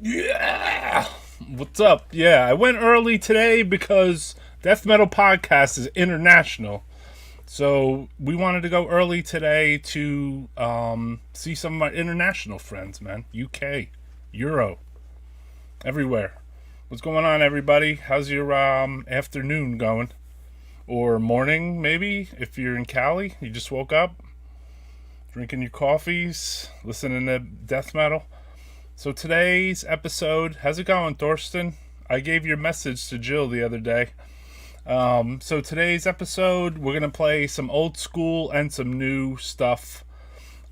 Yeah! What's up? Yeah, I went early today because Death Metal Podcast is international. So we wanted to go early today to see some of my international friends, man. UK, Euro, everywhere. What's going on, everybody? How's your afternoon going? Or morning, maybe, if you're in Cali. You just woke up, drinking your coffees, listening to death metal. So today's episode, how's it going, Thorsten? I gave your message to Jill the other day. So today's episode, we're going to play some old school and some new stuff.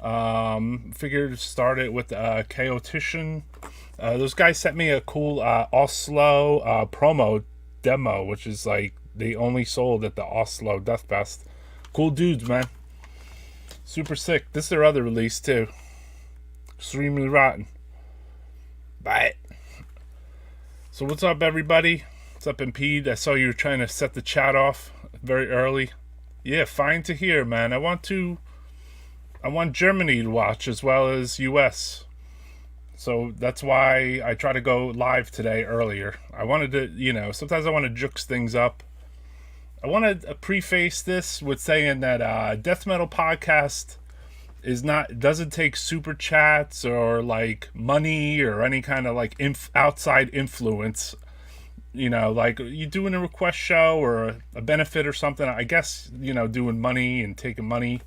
Figured to start it with CHAOTIAN. Those guys sent me a cool Oslo promo demo, which is like they only sold at the Oslo Death Fest. Cool dudes, man. Super sick. This is their other release, too. Extremely Rotten. Buy it. So what's up, everybody? What's up, Impede? I saw you were trying to set the chat off very early. Yeah, fine to hear, man. I want Germany to watch as well as US. So that's why I try to go live today earlier. I wanted to, sometimes I want to jukes things up. I want to preface this with saying that Death Metal Podcast doesn't take super chats or like money or any kind of like outside influence. Like you doing a request show or a benefit or something, I guess, doing money and taking money.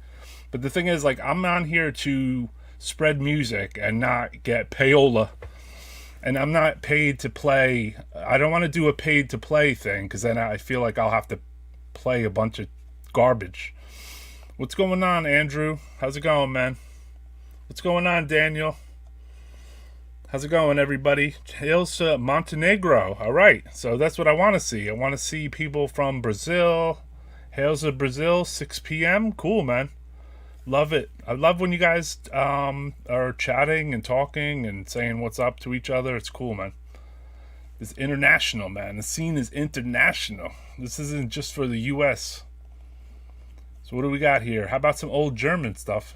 But the thing is, like, I'm on here to spread music and not get payola. And I'm not paid to play. I don't want to do a paid to play thing because then I feel like I'll have to play a bunch of garbage. What's going on, Andrew? How's it going, man? What's going on, Daniel? How's it going, everybody? Hails to Montenegro. All right, so that's what I want to see. I want to see people from Brazil. Hails to Brazil, 6 p.m. Cool, man. Love it. I love when you guys are chatting and talking and saying what's up to each other. It's cool, man. It's international, man. The scene is international. This isn't just for the U.S. So what do we got here? How about some old German stuff?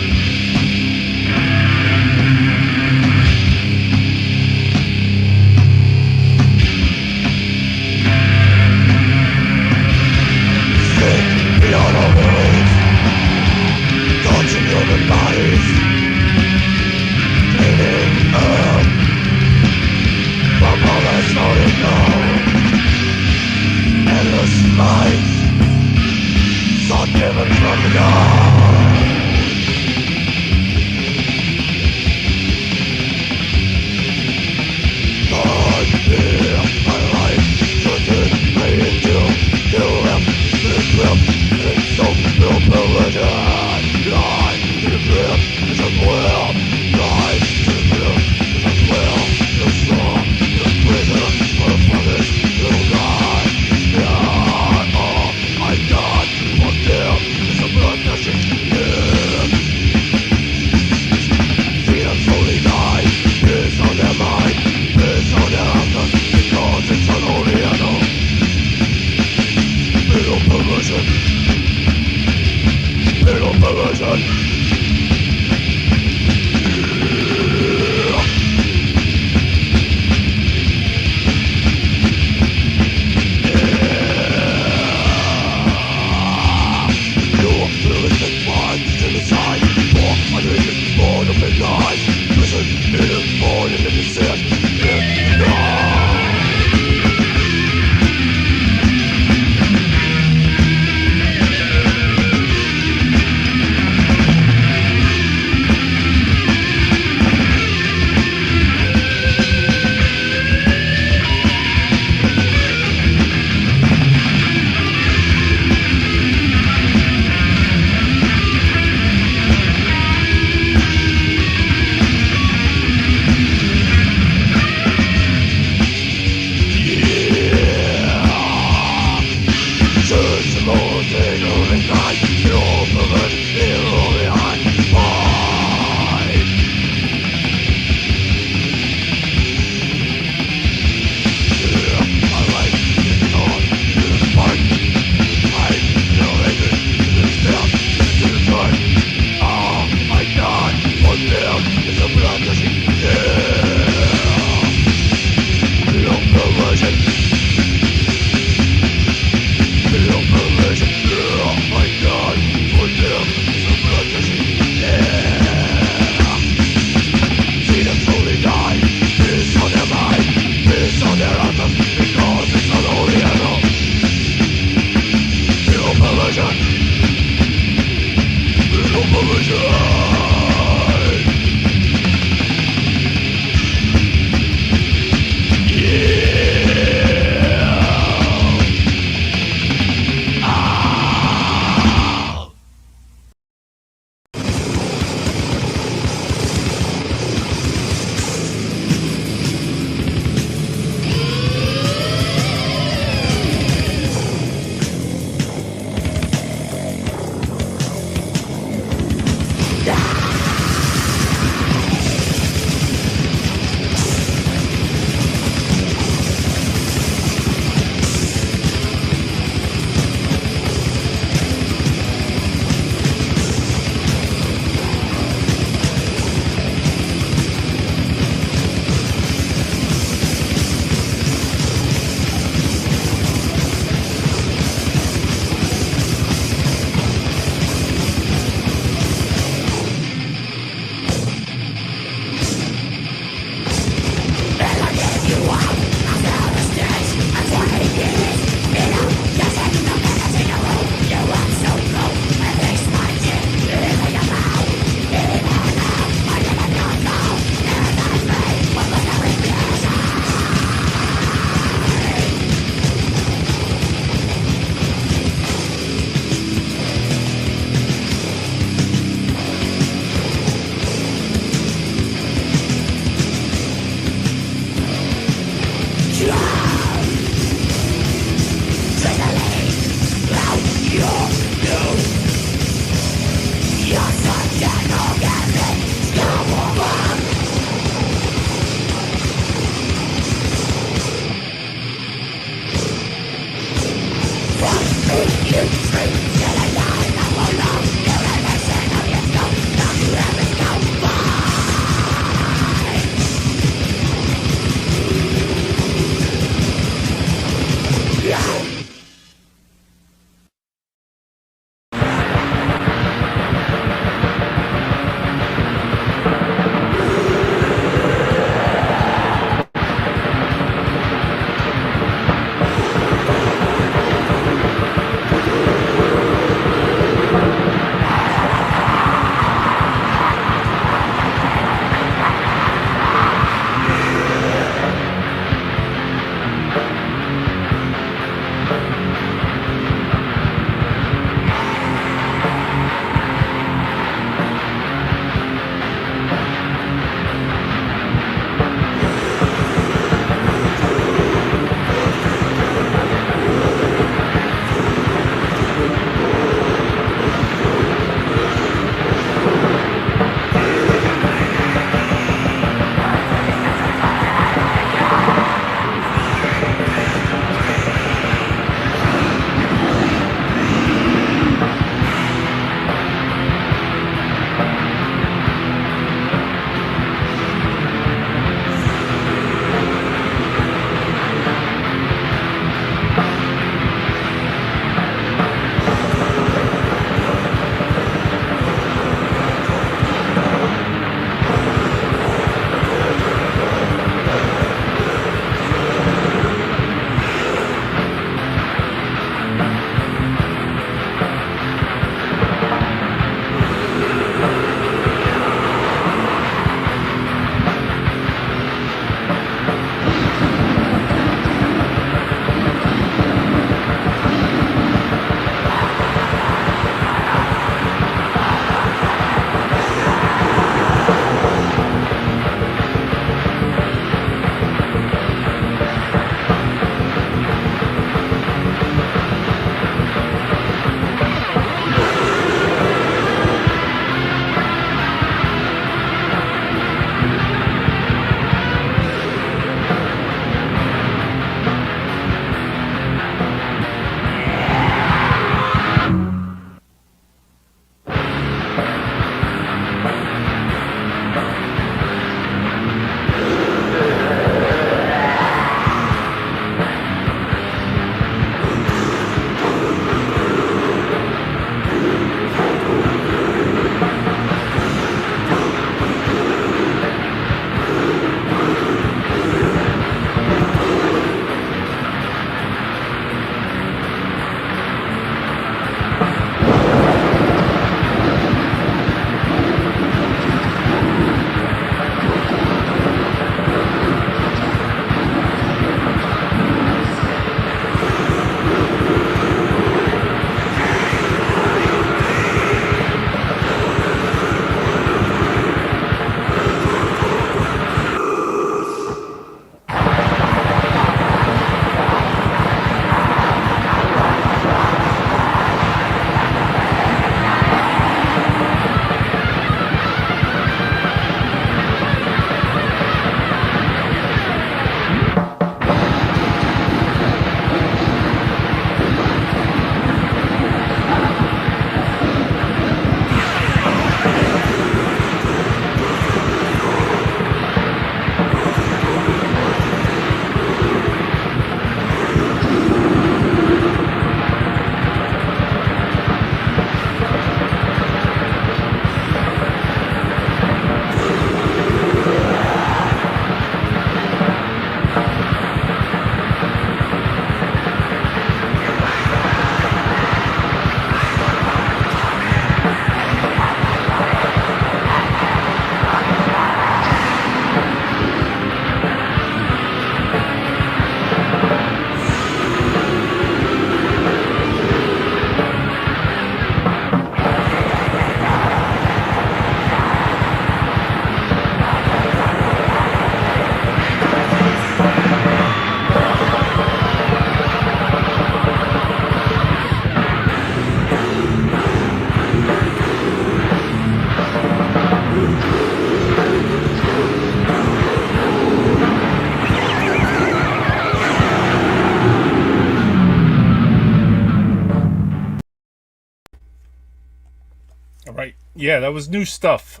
Yeah, that was new stuff.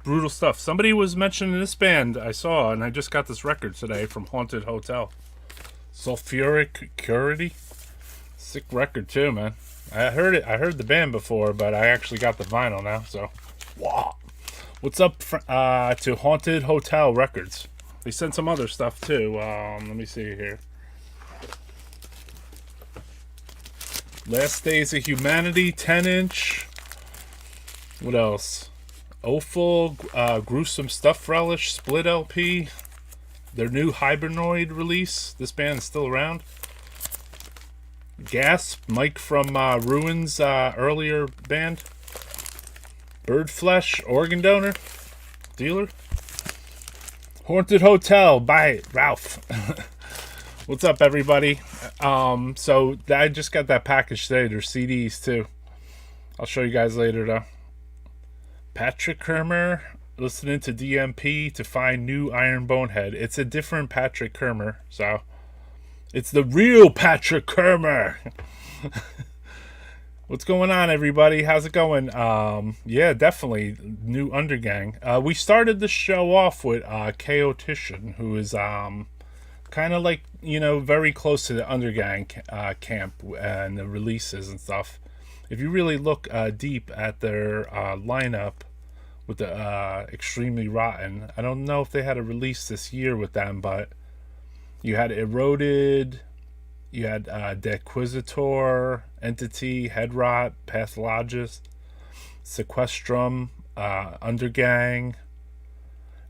Brutal stuff. Somebody was mentioning this band I saw, and I just got this record today from Haunted Hotel. Sulfuric Curity. Sick record too, man. I heard it. I heard the band before, but I actually got the vinyl now. So, wow. What's up to Haunted Hotel Records? They sent some other stuff too. Let me see here. Last Days of Humanity, 10-inch. What else? Awful, Gruesome Stuff Relish, Split LP. Their new Hibernoid release. This band is still around. Gasp, Mike from Ruins earlier band. Bird Flesh, Organ Donor, Dealer. Haunted Hotel, buy it, Ralph. What's up, everybody? So I just got that package today. There's CDs too. I'll show you guys later though. Patrick Kermer, listening to DMP to find new Iron Bonehead. It's a different Patrick Kermer, so it's the real Patrick Kermer. What's going on, everybody? How's it going? Yeah, definitely new Undergang. We started the show off with CHAOTIAN, who is kind of like, you know, very close to the Undergang camp and the releases and stuff. If you really look deep at their lineup with the Extremely Rotten, I don't know if they had a release this year with them, but you had Eroded, you had Deiquisitor, Entity, Headrot, Pathologist, Sequestrum, Undergang,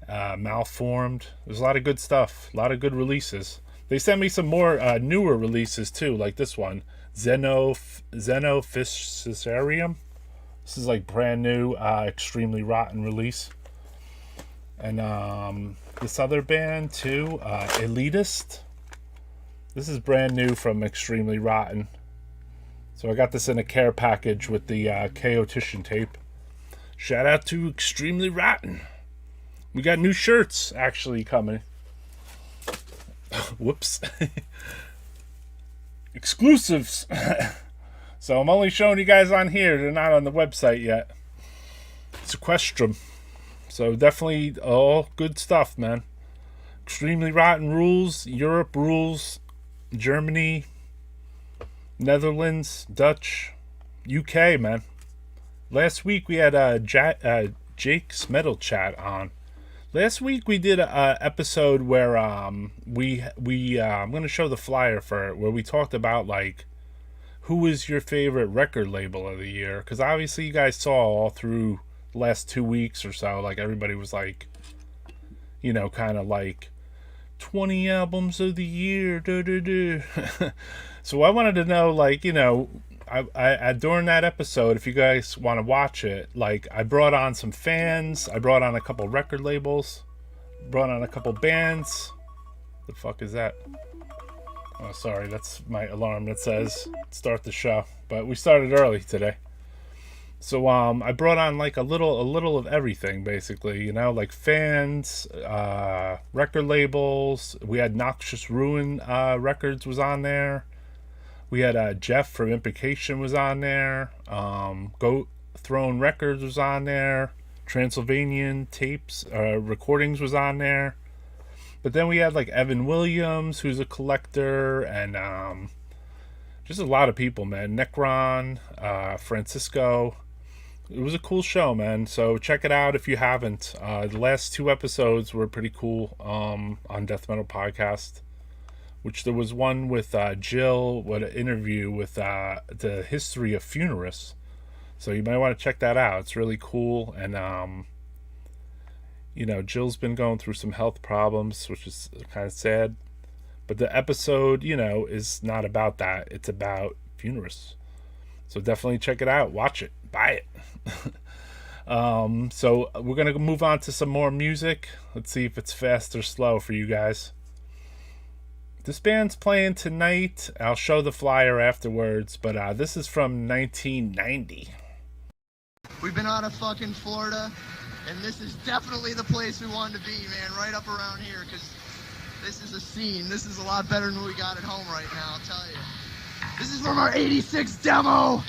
Malformed. There's a lot of good stuff, a lot of good releases. They sent me some more newer releases too, like this one. Xenophysarium. This is like brand new, Extremely Rotten release. And this other band too, Elitist. This is brand new from Extremely Rotten. So I got this in a care package with the CHAOTIAN tape. Shout out to Extremely Rotten. We got new shirts actually coming. Whoops. Exclusives. So I'm only showing you guys on here. They're not on the website yet. Sequestrum. So definitely all good stuff, man. Extremely Rotten rules. Europe rules. Germany. Netherlands. Dutch. UK, man. Last week we had Jake's Metal Chat on. Last week we did a episode where I'm going to show the flyer for it, where we talked about like who is your favorite record label of the year, because obviously you guys saw all through the last 2 weeks or so, like everybody was like, you know, kind of like 20 albums of the year. So I wanted to know, like, you know, I during that episode, if you guys want to watch it, like I brought on some fans, I brought on a couple record labels, brought on a couple bands. The fuck is that? Oh, sorry, that's my alarm that says start the show. But we started early today. So I brought on like a little of everything, basically, you know, like fans, record labels. We had Noxious Ruin Records was on there. We had Jeff from Implication was on there. Goat Throne Records was on there. Transylvanian Tapes Recordings was on there. But then we had like Evan Williams, who's a collector, and just a lot of people, man. Necron, Francisco. It was a cool show, man. So check it out if you haven't. The last 2 episodes were pretty cool on Death Metal Podcast. Which there was one with Jill, what an interview with the history of Funerus. So you might want to check that out. It's really cool. And, you know, Jill's been going through some health problems, which is kind of sad. But the episode, you know, is not about that. It's about Funerus. So definitely check it out. Watch it. Buy it. So we're going to move on to some more music. Let's see if it's fast or slow for you guys. This band's playing tonight. I'll show the flyer afterwards, but this is from 1990. We've been out of fucking Florida, and this is definitely the place we wanted to be, man, right up around here, because this is a scene. This is a lot better than what we got at home right now, I'll tell you. This is from our 86 demo.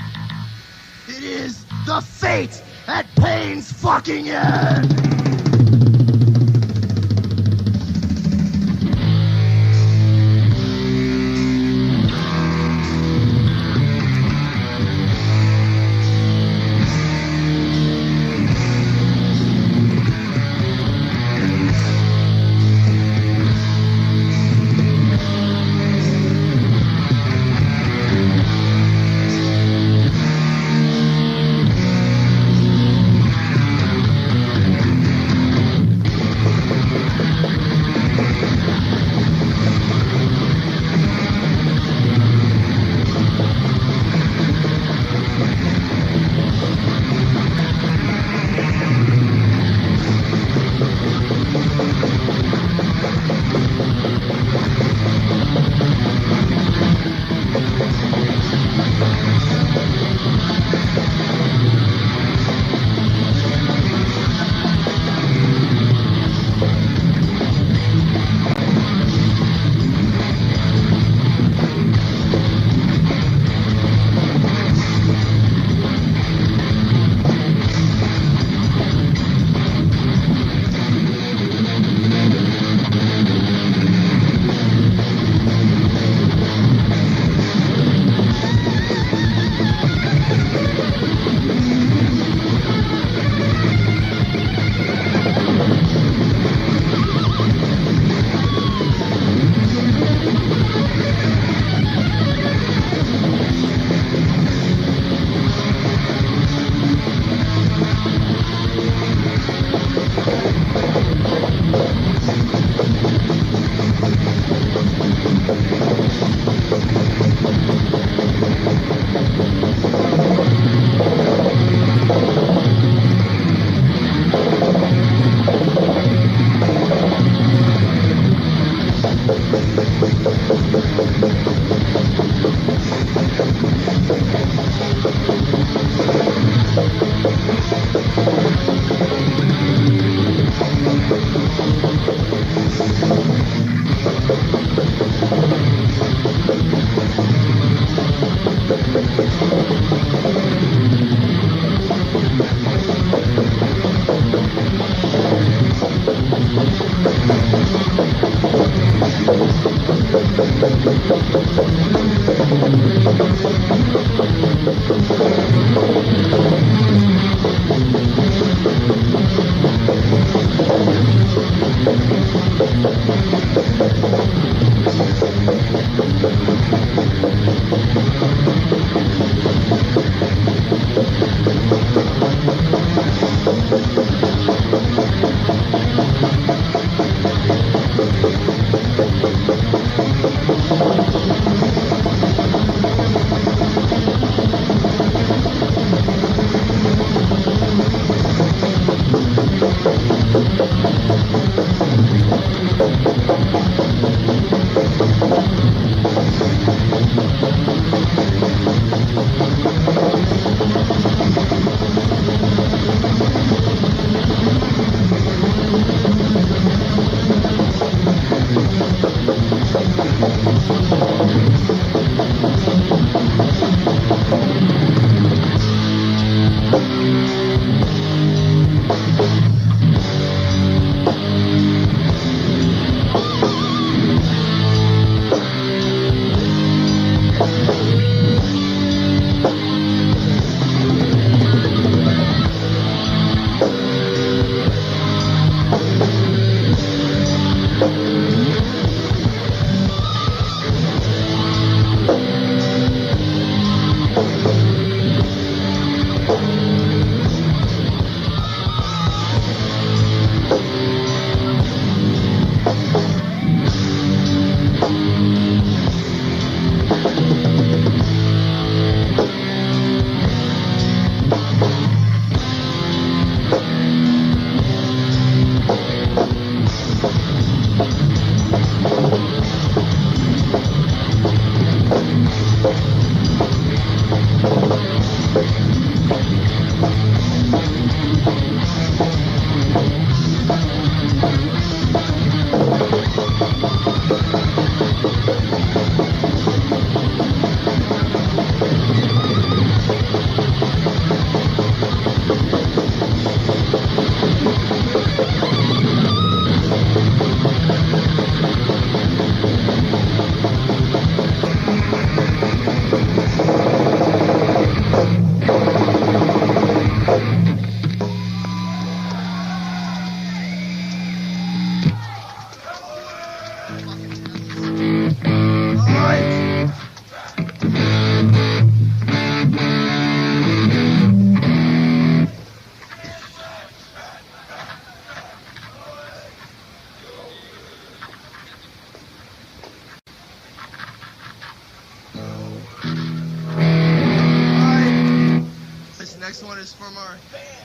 It is The Fate at Pain's fucking end!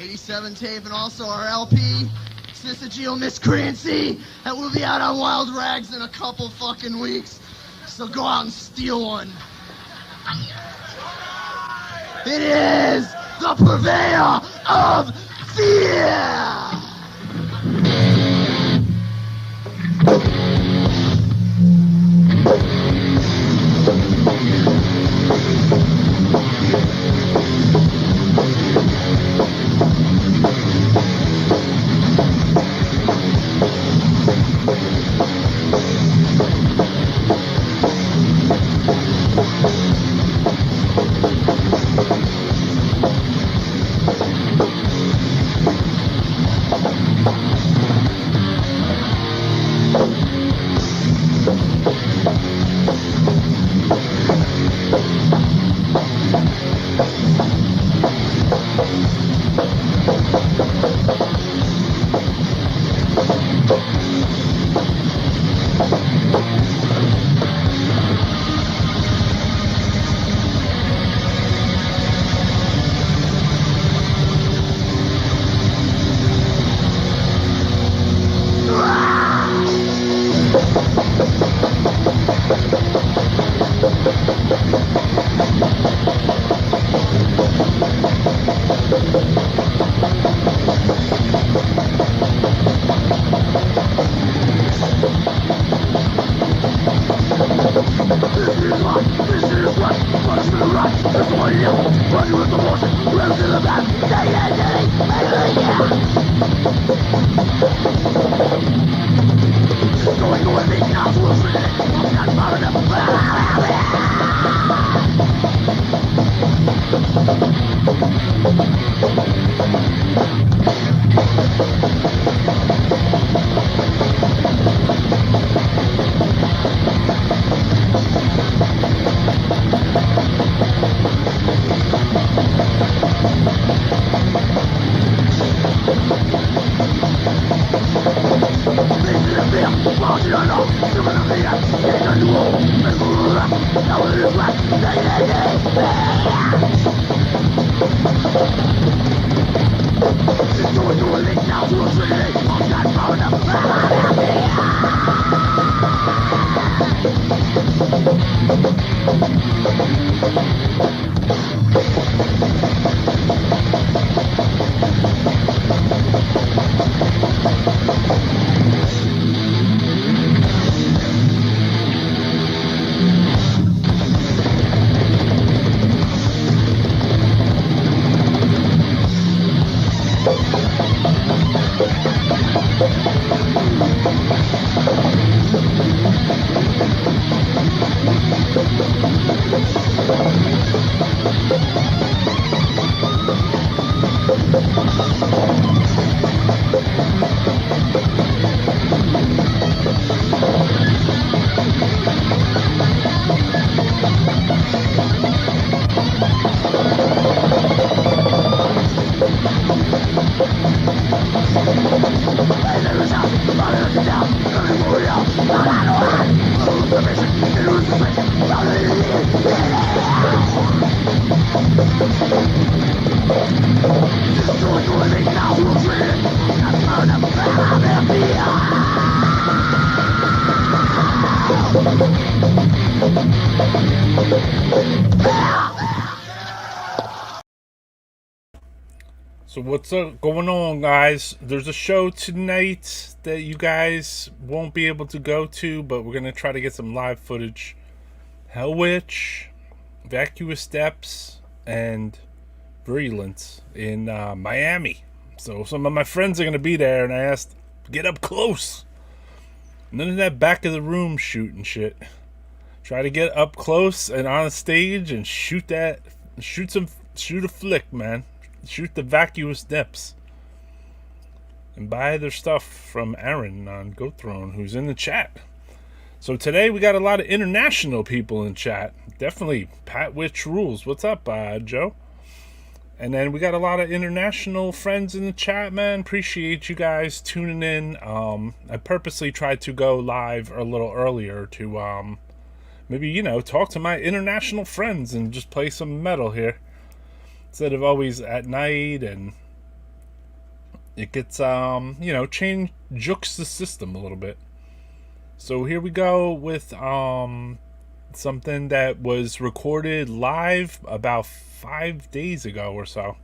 87 tape, and also our LP, Syzygeal Miscreancy, that will be out on Wild Rags in a couple fucking weeks. So go out and steal one. It is the purveyor of fear! So what's up going on, guys? There's a show tonight that you guys won't be able to go to, but we're gonna try to get some live footage. Hellwitch, Vacuous Steps, and Virulence in Miami. So some of my friends are gonna be there, and I asked, get up close. None of that back of the room shooting shit. Try to get up close and on stage and shoot a flick, man. Shoot the Vacuous Depths. And buy their stuff from Aaron on Goat Throne, who's in the chat. So today we got a lot of international people in chat. Definitely Pat Witch rules. What's up, Joe? And then we got a lot of international friends in the chat, man. Appreciate you guys tuning in. I purposely tried to go live a little earlier to maybe, you know, talk to my international friends and just play some metal here. Instead of always at night and it gets you know, jukes the system a little bit. So here we go with something that was recorded live about 5 days ago or so.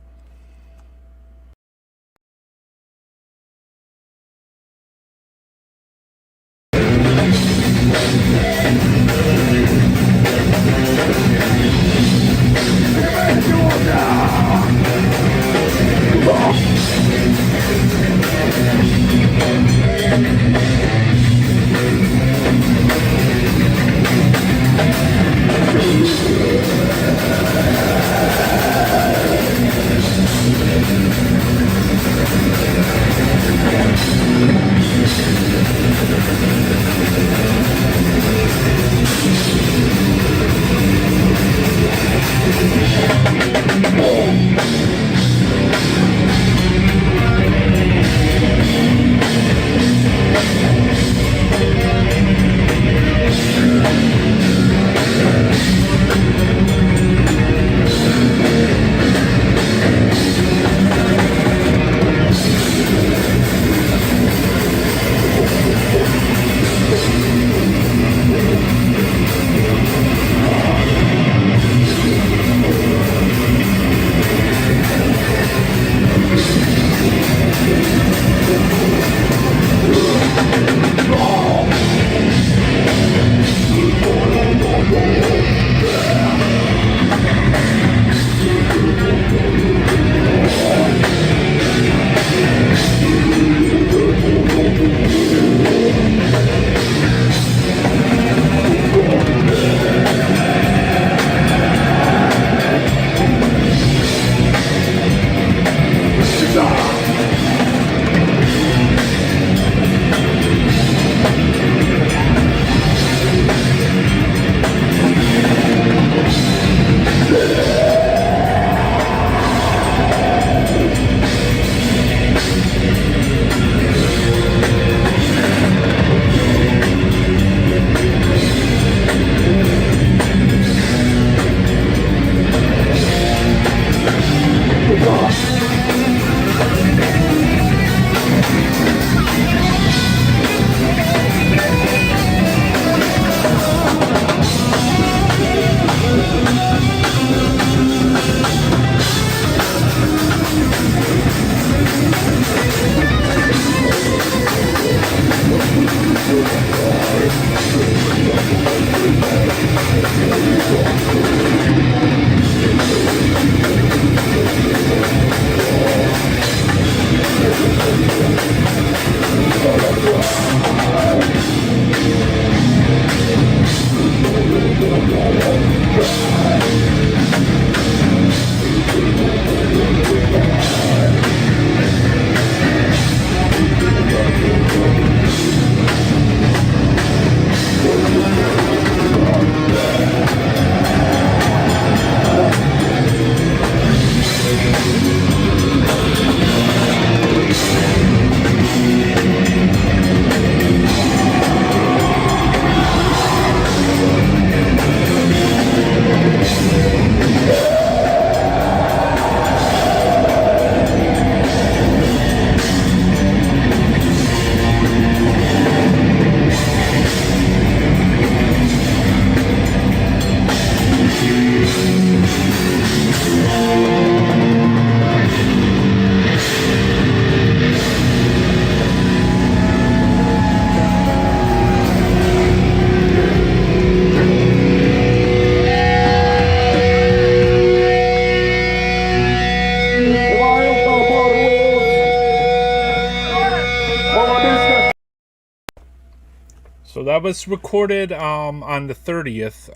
So that was recorded on the 30th,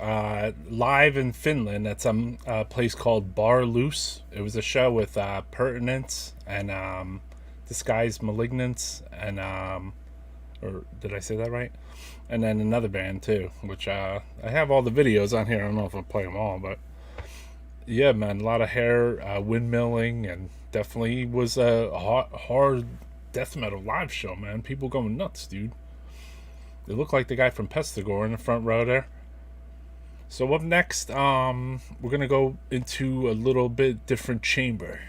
live in Finland at some place called Bar Loose. It was a show with Pertinence and this guy's MALIGNANCE and or did I say that right? And then another band too, which I have all the videos on here. I don't know if I'll play them all, but yeah, man, a lot of hair, windmilling, and definitely was a hard death metal live show, man. People going nuts, dude. They look like the guy from Pestigore in the front row there. So up next, we're gonna go into a little bit different chamber.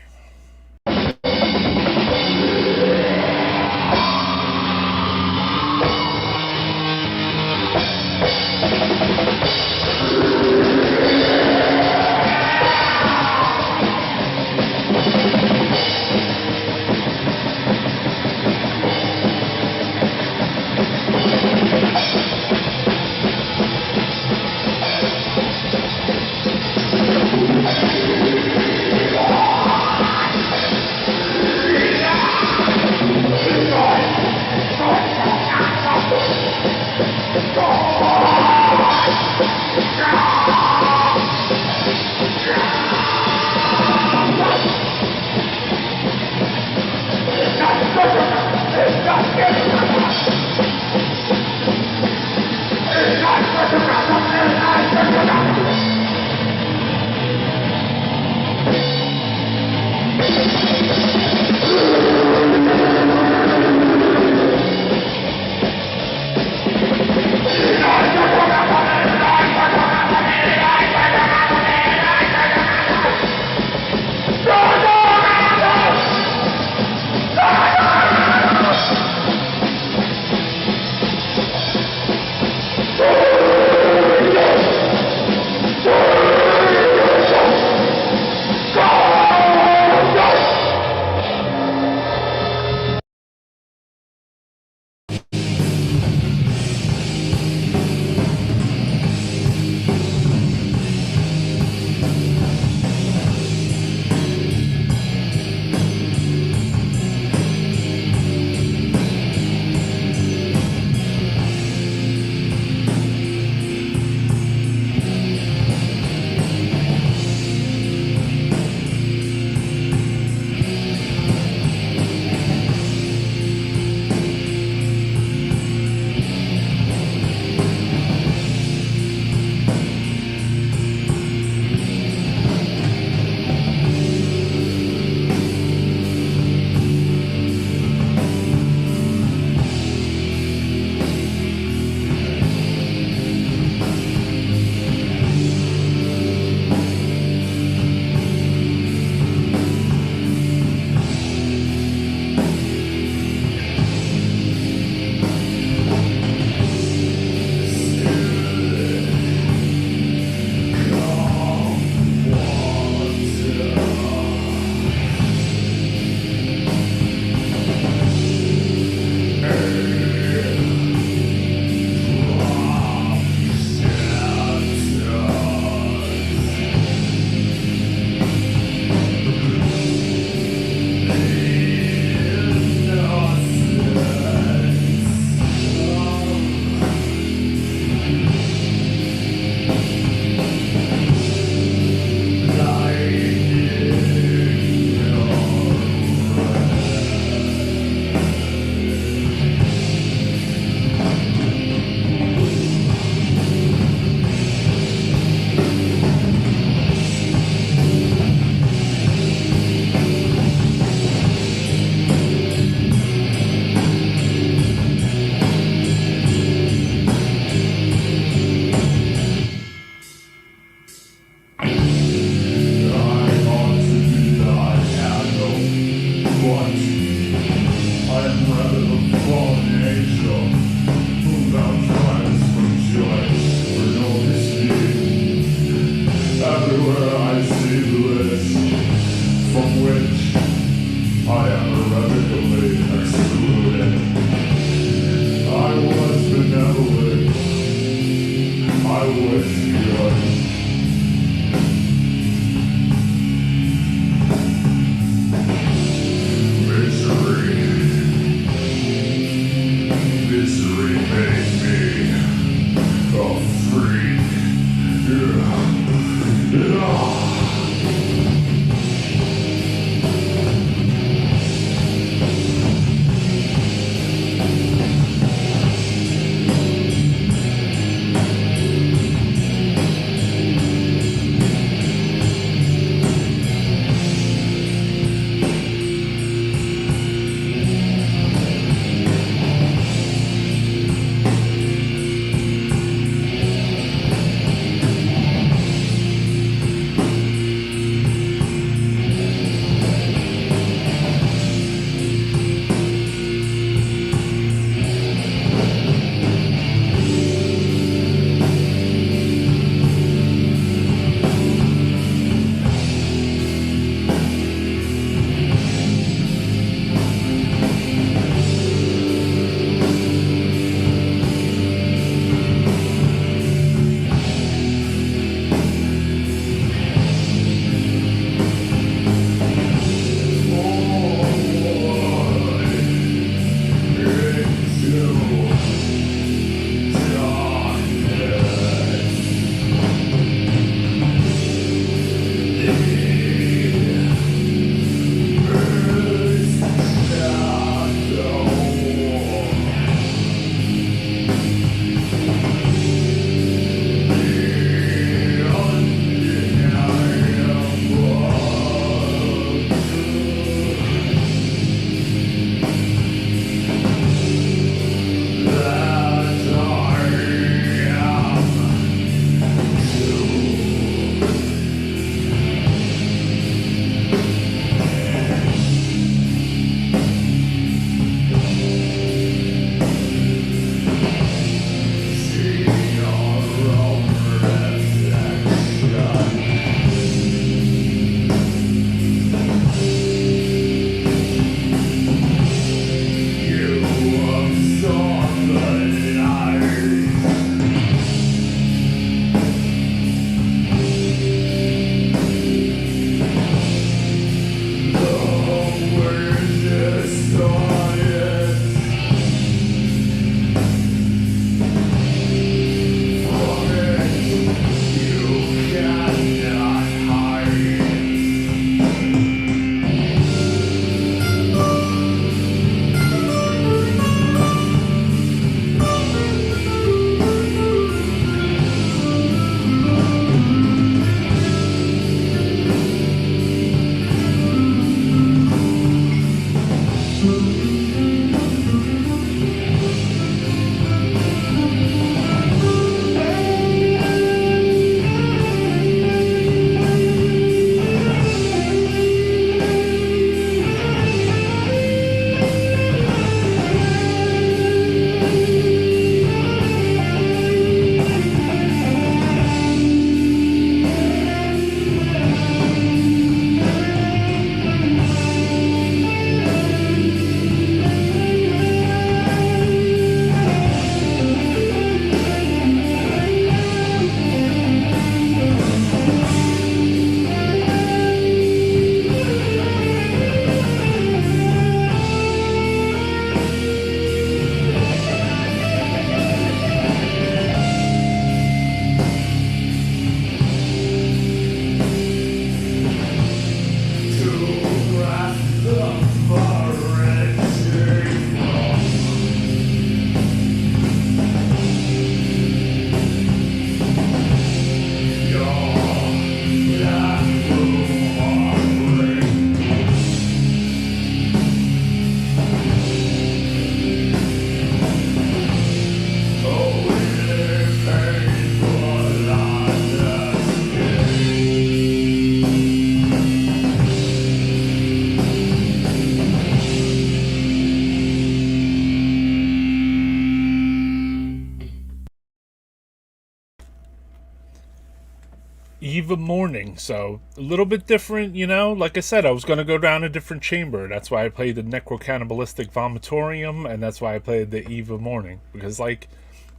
Eve of Mourning, so a little bit different, you know. Like I said, I was going to go down a different chamber. That's why I played the Necrocannibalistic Vomitorium, and that's why I played the Eve of Mourning. Because, like,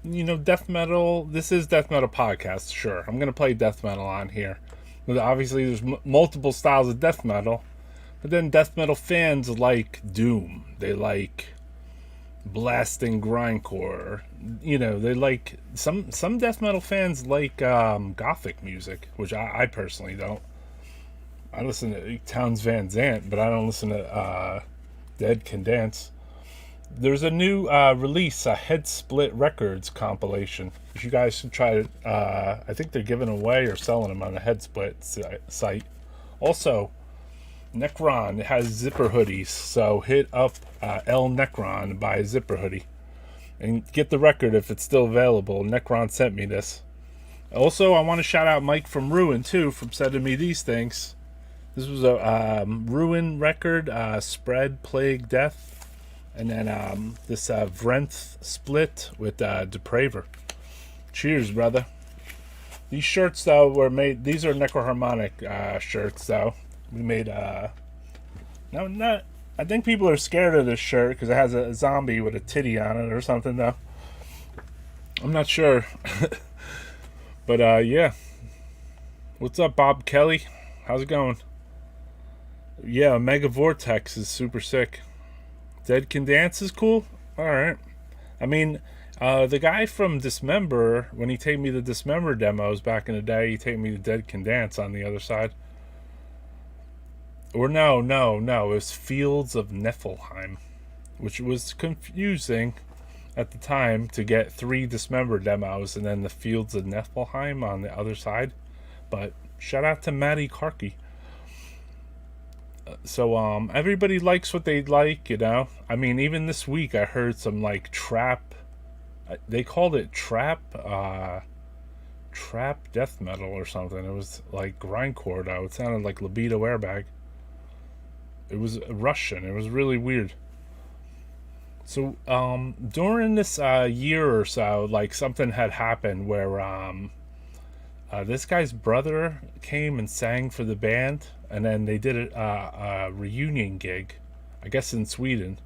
you know, death metal, this is death metal podcast, sure. I'm going to play death metal on here. But obviously, there's multiple styles of death metal. But then death metal fans like doom. They like blasting grindcore. You know, they like some death metal fans like gothic music, which I personally don't. I listen to Townes Van Zandt, but I don't listen to Dead Can Dance. There's a new release, a Head Split Records compilation. You guys should try it. I think they're giving away or selling them on the Head Split site. Also, Necron has zipper hoodies, so hit up L Necron, buy a zipper hoodie. And get the record if it's still available. Necron sent me this. Also, I want to shout out Mike from Ruin, too, for sending me these things. This was a Ruin record, Spread, Plague, Death. And then this Vrenth split with Depraver. Cheers, brother. These shirts, though, were made... These are Necroharmonic shirts, though. We made... No, not... I think people are scared of this shirt because it has a zombie with a titty on it or something, though. I'm not sure. But, yeah. What's up, Bob Kelly? How's it going? Yeah, Mega Vortex is super sick. Dead Can Dance is cool? Alright. I mean, the guy from Dismember, when he taped me the Dismember demos back in the day, he taped me the Dead Can Dance on the other side. Or no, it was Fields of Niflheim, which was confusing at the time to get 3 Dismember demos and then the Fields of Niflheim on the other side. But shout out to Matty Karki. So everybody likes what they like, you know. I mean, even this week I heard some like trap. They called it trap death metal or something. It was like grindcore though. It sounded like Libido Airbag. It was Russian. It was really weird. So, during this year or so, like, something had happened where this guy's brother came and sang for the band, and then they did a reunion gig, I guess in Sweden.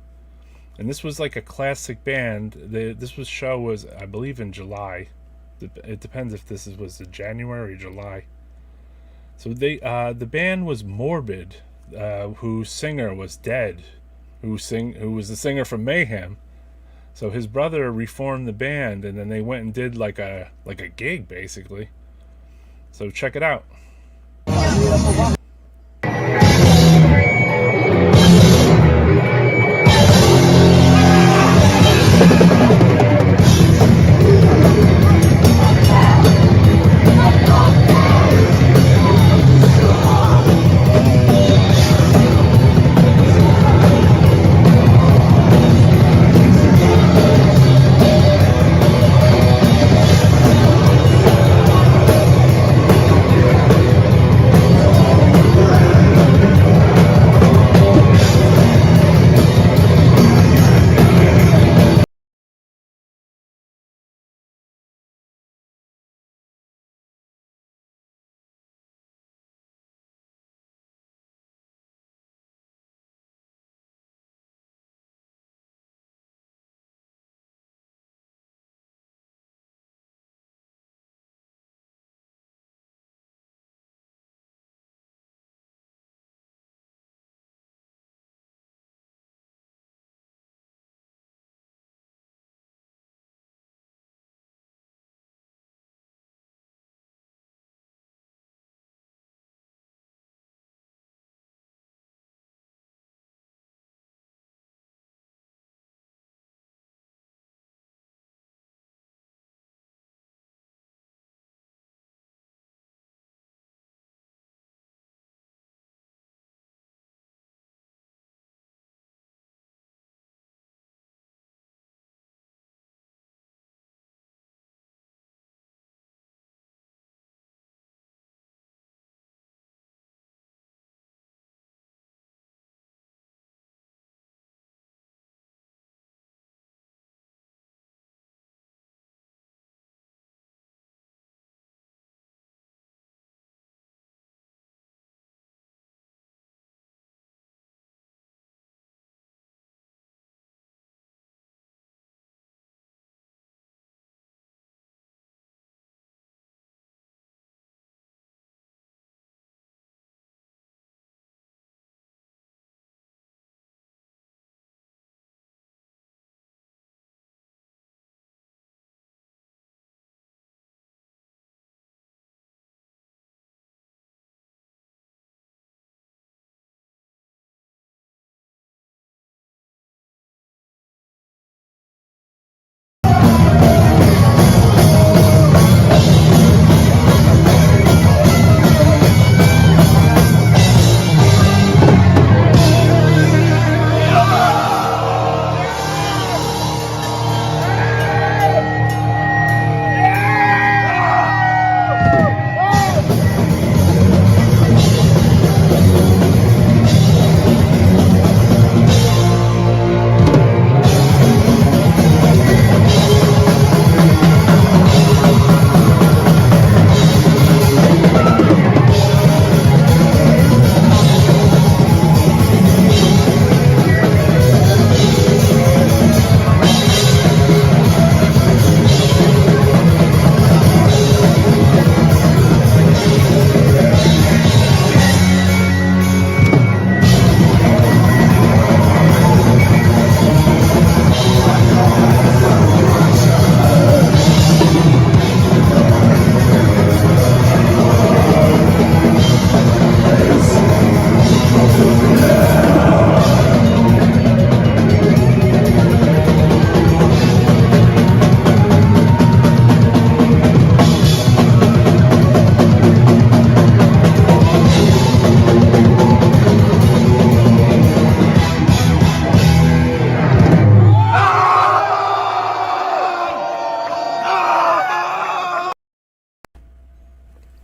And this was like a classic band. This show was, I believe, in July. It depends if this was in January or July. So the band was Morbid. Whose singer was dead, who was the singer from Mayhem. So his brother reformed the band, and then they went and did like a gig basically. So check it out.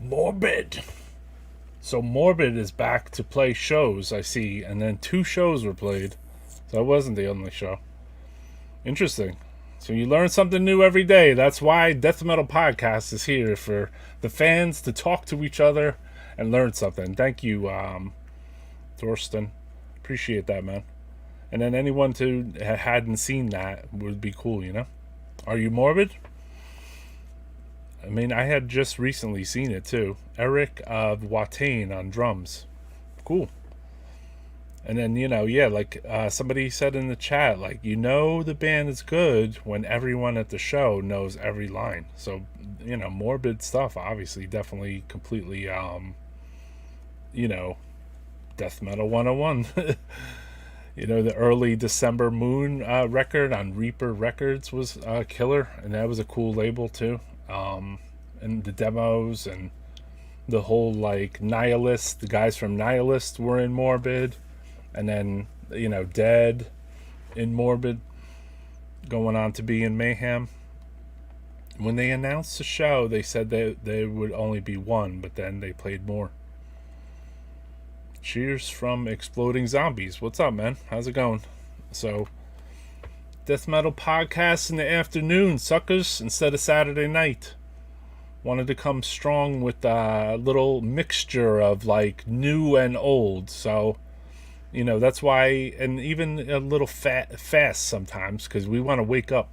Morbid. So Morbid is back to play shows, I see, and then 2 shows were played. So it wasn't the only show. Interesting. So you learn something new every day. That's why Death Metal Podcast is here, for the fans to talk to each other and learn something. Thank you, Thorsten. Appreciate that, man. And then anyone who hadn't seen that would be cool, you know? Are you Morbid? I mean, I had just recently seen it too. Eric of Watain on drums. Cool. And then, you know, yeah, like somebody said in the chat, like, you know the band is good when everyone at the show knows every line. So, you know, Morbid stuff, obviously, definitely completely, you know, Death Metal 101. You know, the early December Moon record on Reaper Records was killer, and that was a cool label too. And the demos and the whole, like, Nihilist, the guys from Nihilist were in Morbid, and then, you know, Dead in Morbid, going on to be in Mayhem. When they announced the show, they said that there would only be 1, but then they played more. Cheers from Exploding Zombies. What's up, man? How's it going? So, Death Metal Podcast in the afternoon, suckers, instead of Saturday night. Wanted to come strong with a little mixture of, like, new and old. So, you know, that's why, and even a little fast sometimes, because we want to wake up.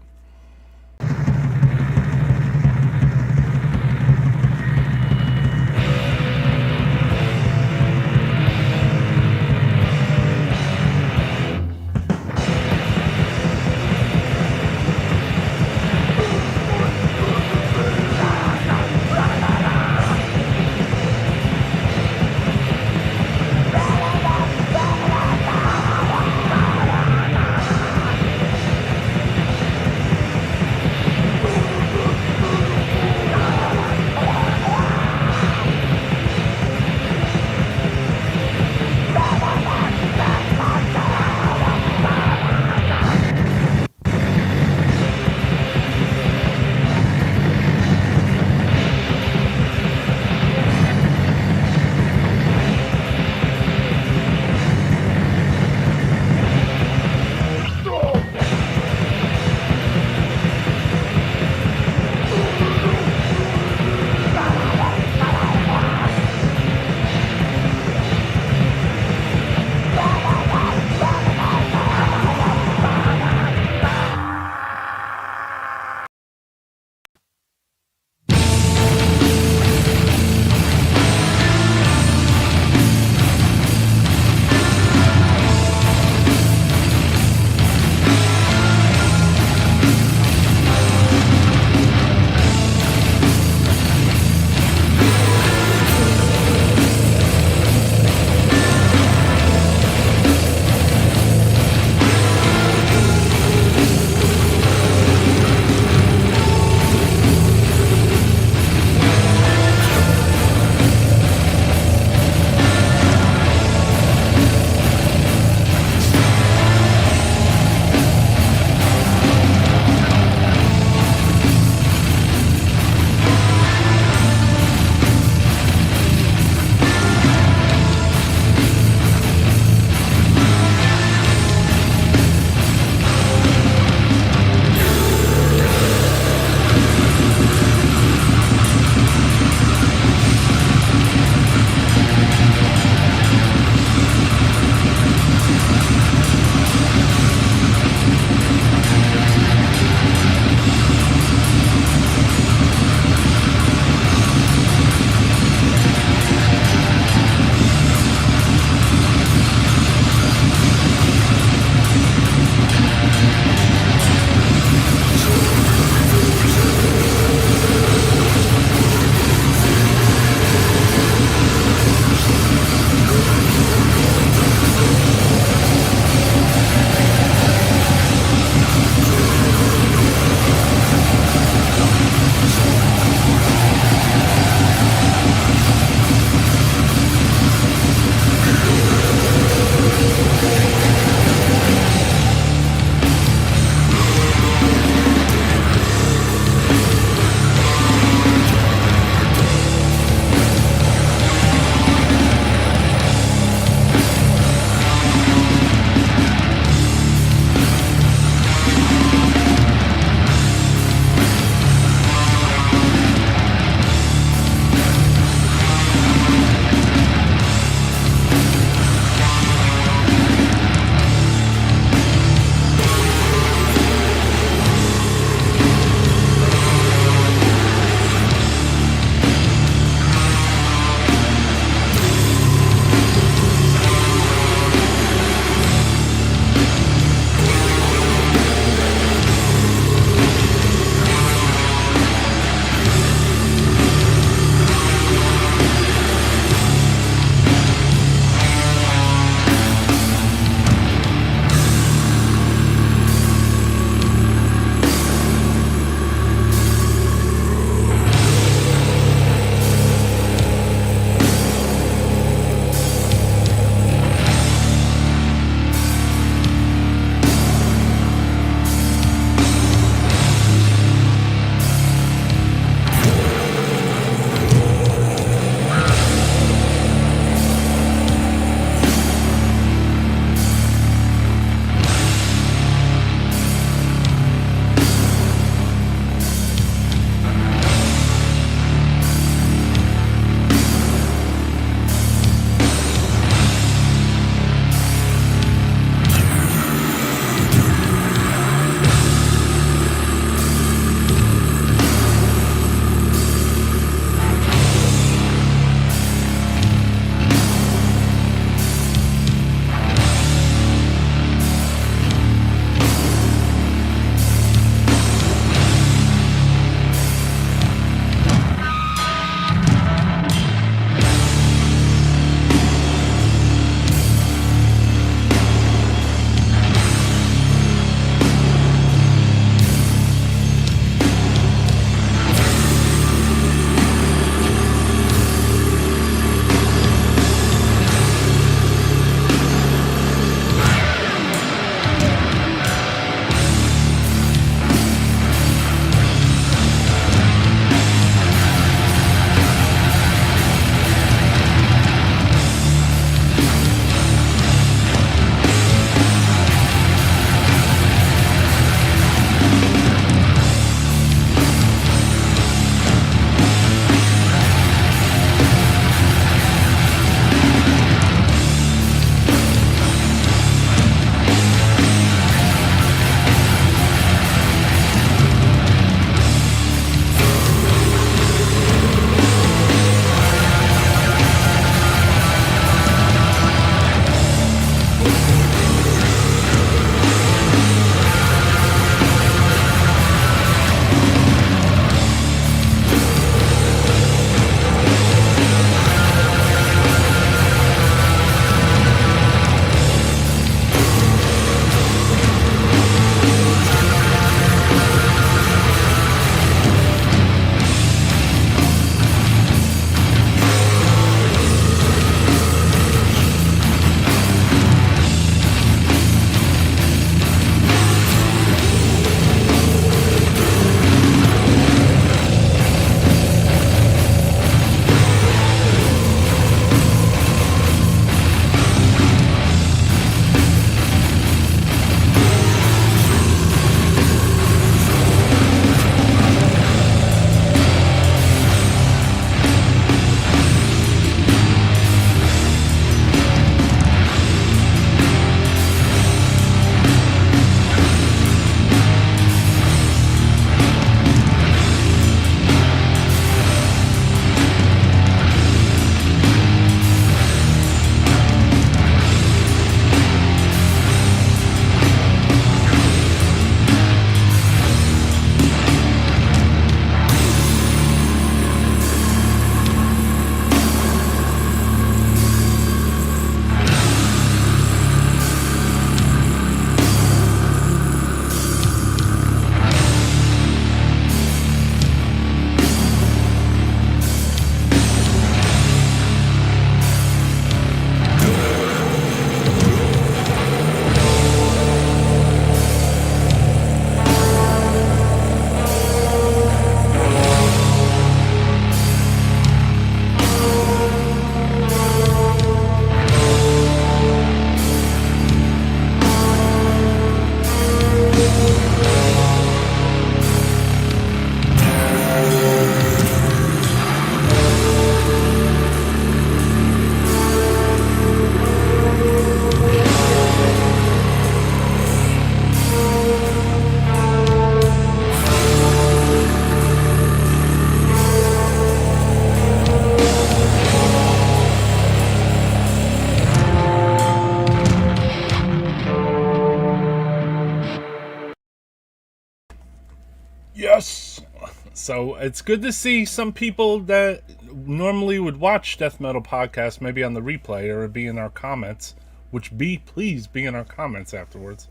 So it's good to see some people that normally would watch death metal podcasts maybe on the replay or be in our comments, which please be in our comments afterwards.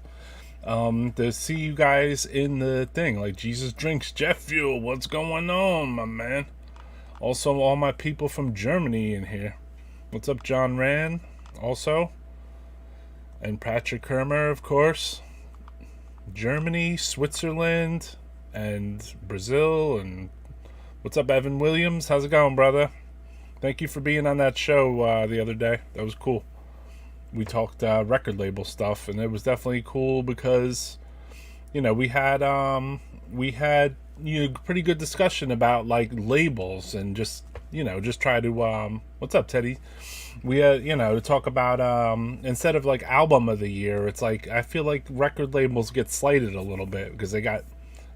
To see you guys in the thing, like Jesus Drinks, Jet Fuel, what's going on, my man? Also, all my people from Germany in here. What's up, John Rand? Also, and Patrick Kermer, of course. Germany, Switzerland, and Brazil, and what's up, Evan Williams? How's it going, brother? Thank you for being on that show the other day. That was cool. We talked record label stuff, and it was definitely cool because, you know, we had pretty good discussion about like labels and just try to what's up, Teddy? We to talk about instead of like album of the year, it's like I feel like record labels get slighted a little bit because they got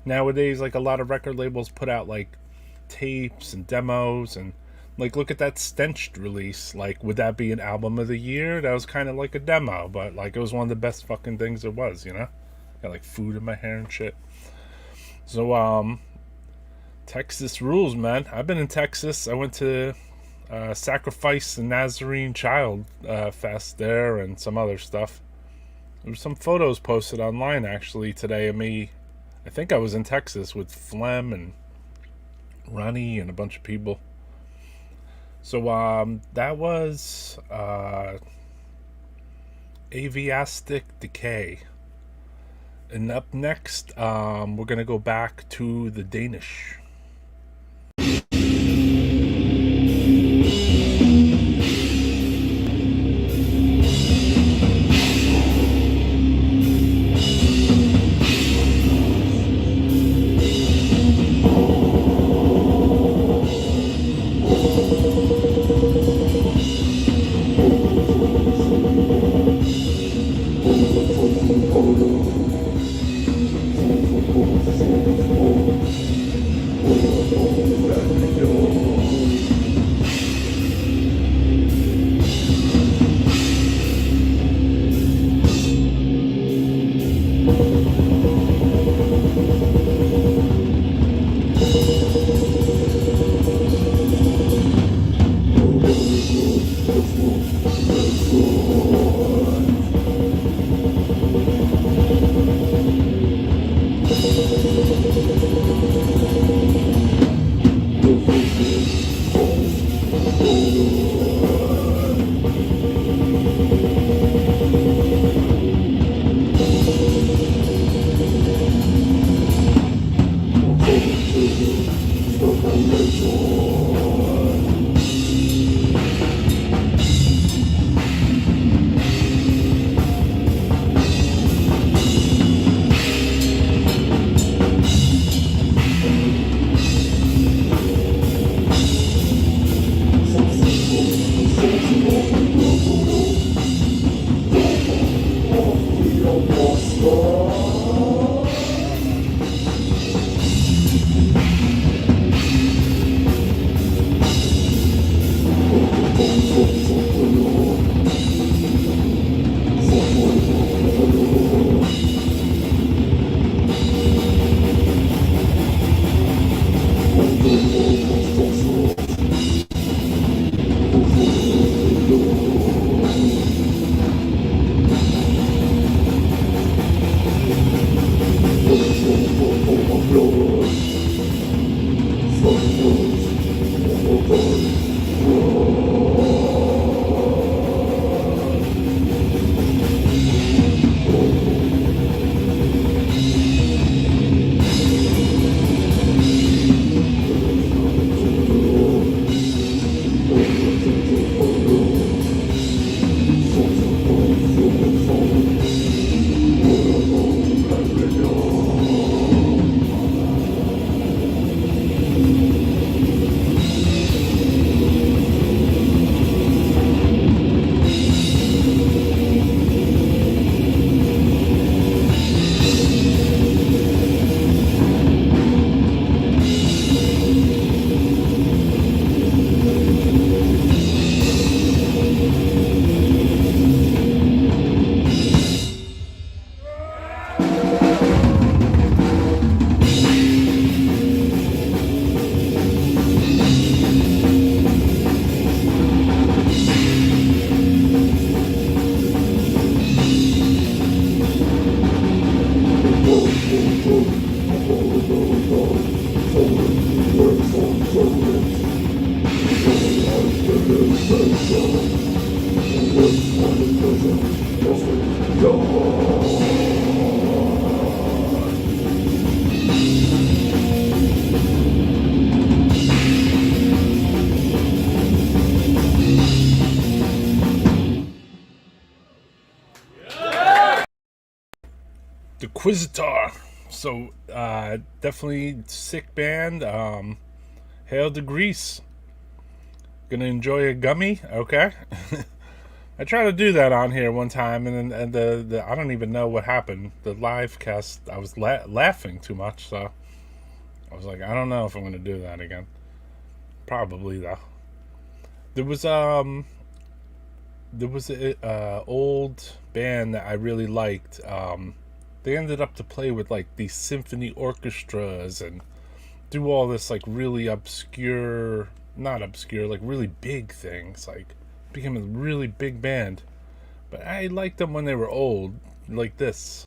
nowadays like a lot of record labels put out like tapes and demos, and like look at that Stenched release. Like, would that be an album of the year? That was kind of like a demo, but like it was one of the best fucking things there was, you know? Got like food in my hair and shit. So Texas rules, man. I've been in Texas. I went to Sacrifice the Nazarene Child Fest there and some other stuff. There were some photos posted online actually today of me. I think I was in Texas with Flem and Ronnie and a bunch of people. So that was ATAVISTIC Decay. And up next, we're going to go back to the Danish. Deiquisitor. So definitely sick band. Hail to Greece. Gonna enjoy a gummy, okay? I tried to do that on here one time, and then the I don't even know what happened. The live cast, I was laughing too much, so I was like, I don't know if I'm gonna do that again. Probably though. There was a old band that I really liked. They ended up to play with like these symphony orchestras and do all this like really obscure, not obscure, like really big things. Like became a really big band. But I liked them when they were old, like this.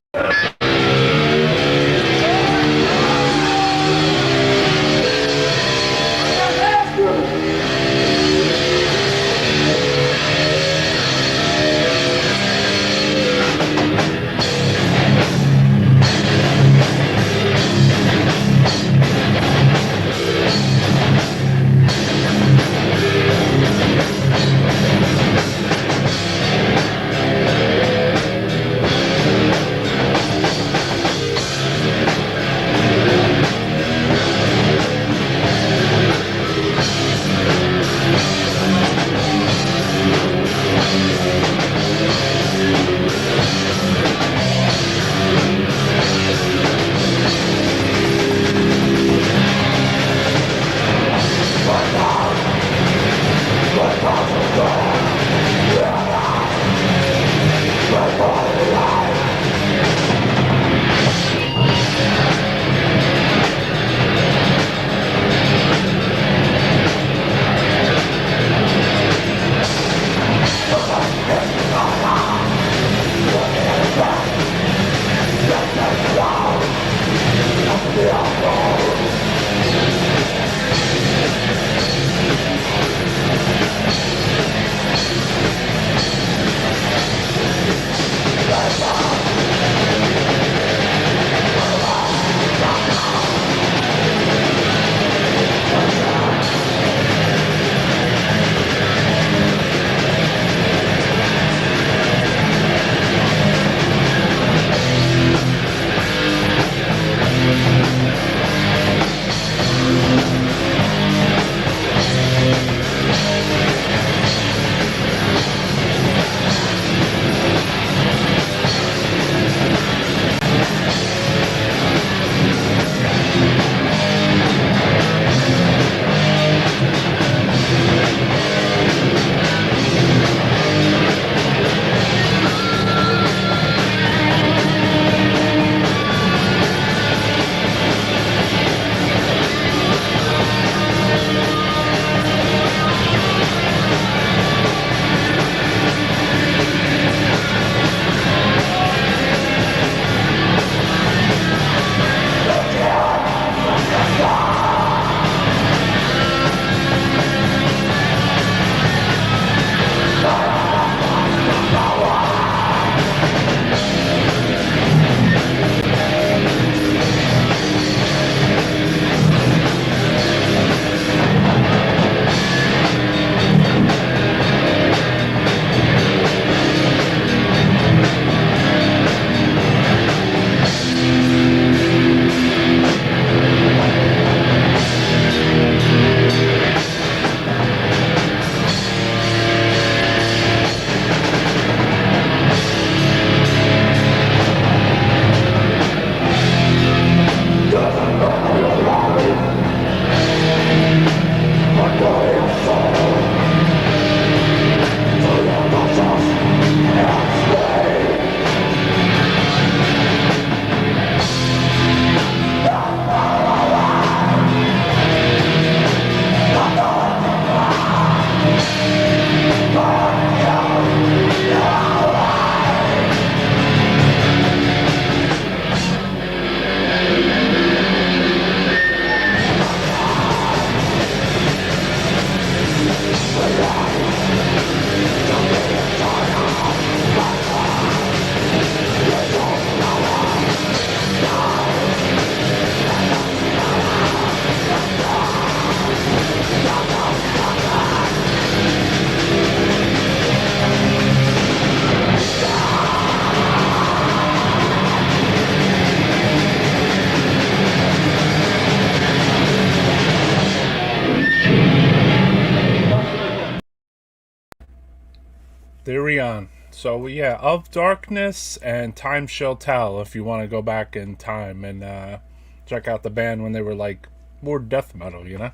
Therion. So yeah, Of Darkness and Time Shall Tell. If you want to go back in time and check out the band when they were like more death metal, you know.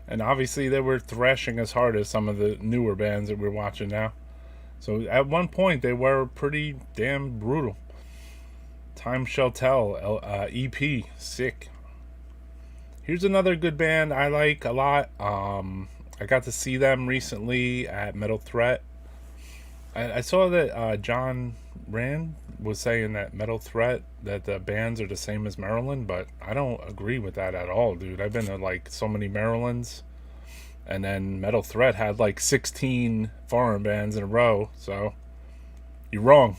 And obviously they were thrashing as hard as some of the newer bands that we're watching now. So at one point they were pretty damn brutal. Time Shall Tell, EP, sick. Here's another good band I like a lot. I got to see them recently at Metal Threat. I saw that John Rand was saying that Metal Threat, that the bands are the same as Maryland, but I don't agree with that at all, dude. I've been to like so many Marylands, and then Metal Threat had like 16 foreign bands in a row, so you're wrong.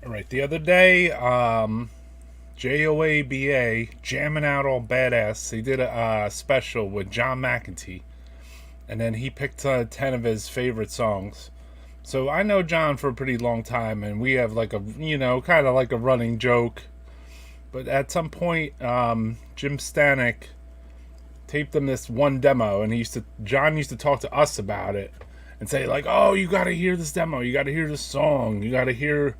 Alright, the other day, JOABA, Jamming Out All Badass, they did a special with John McEntee. And then he picked 10 of his favorite songs. So I know John for a pretty long time, and we have like a, kind of like a running joke. But at some point, Jim Stanek taped him this one demo, and John used to talk to us about it and say like, "Oh, you got to hear this demo. You got to hear this song. You got to hear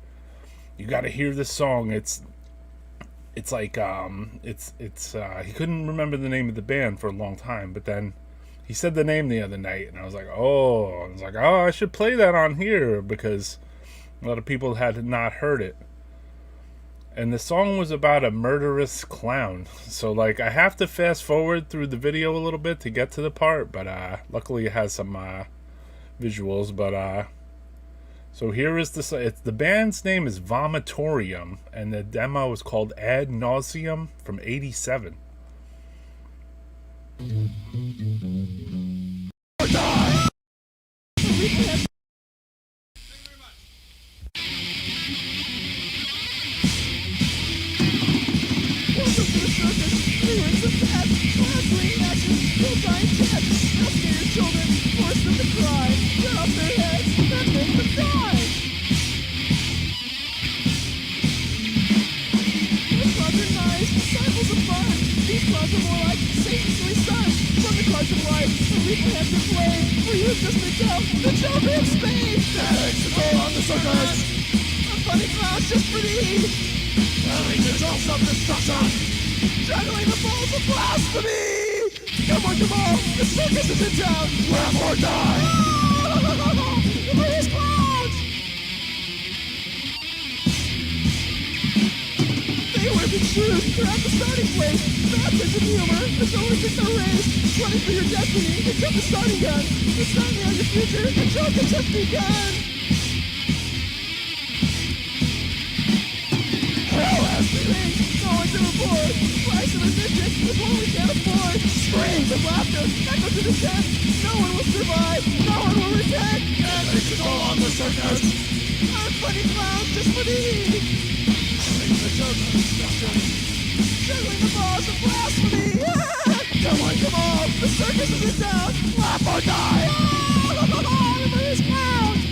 this song." It's like he couldn't remember the name of the band for a long time, but then he said the name the other night, and I was like, oh, I should play that on here because a lot of people had not heard it. And the song was about a murderous clown. So, like, I have to fast forward through the video a little bit to get to the part, but luckily it has some visuals. But so here is the band's name is Vomitorium, and the demo is called Ad Nauseum from '87. Juggling the balls of blasphemy! Come on, the circus is in town! Laugh or die! These clowns! They wear big shoes, they're at the starting place. Bad sense of humor, there's only six are raised. Running for your destiny, pick up the starting gun. The sign on your future, the joke has just begun. Hell has begun! No one to report. Price of admission is one we can't afford. Screams of laughter echo to the tent. No one will survive. No one will return. And they should all on the circus. Our funny clowns just for the heat. Telling the joke of destruction. Juggling the balls of blasphemy. Come on, the circus is in town. Laugh or die. Remember these clowns.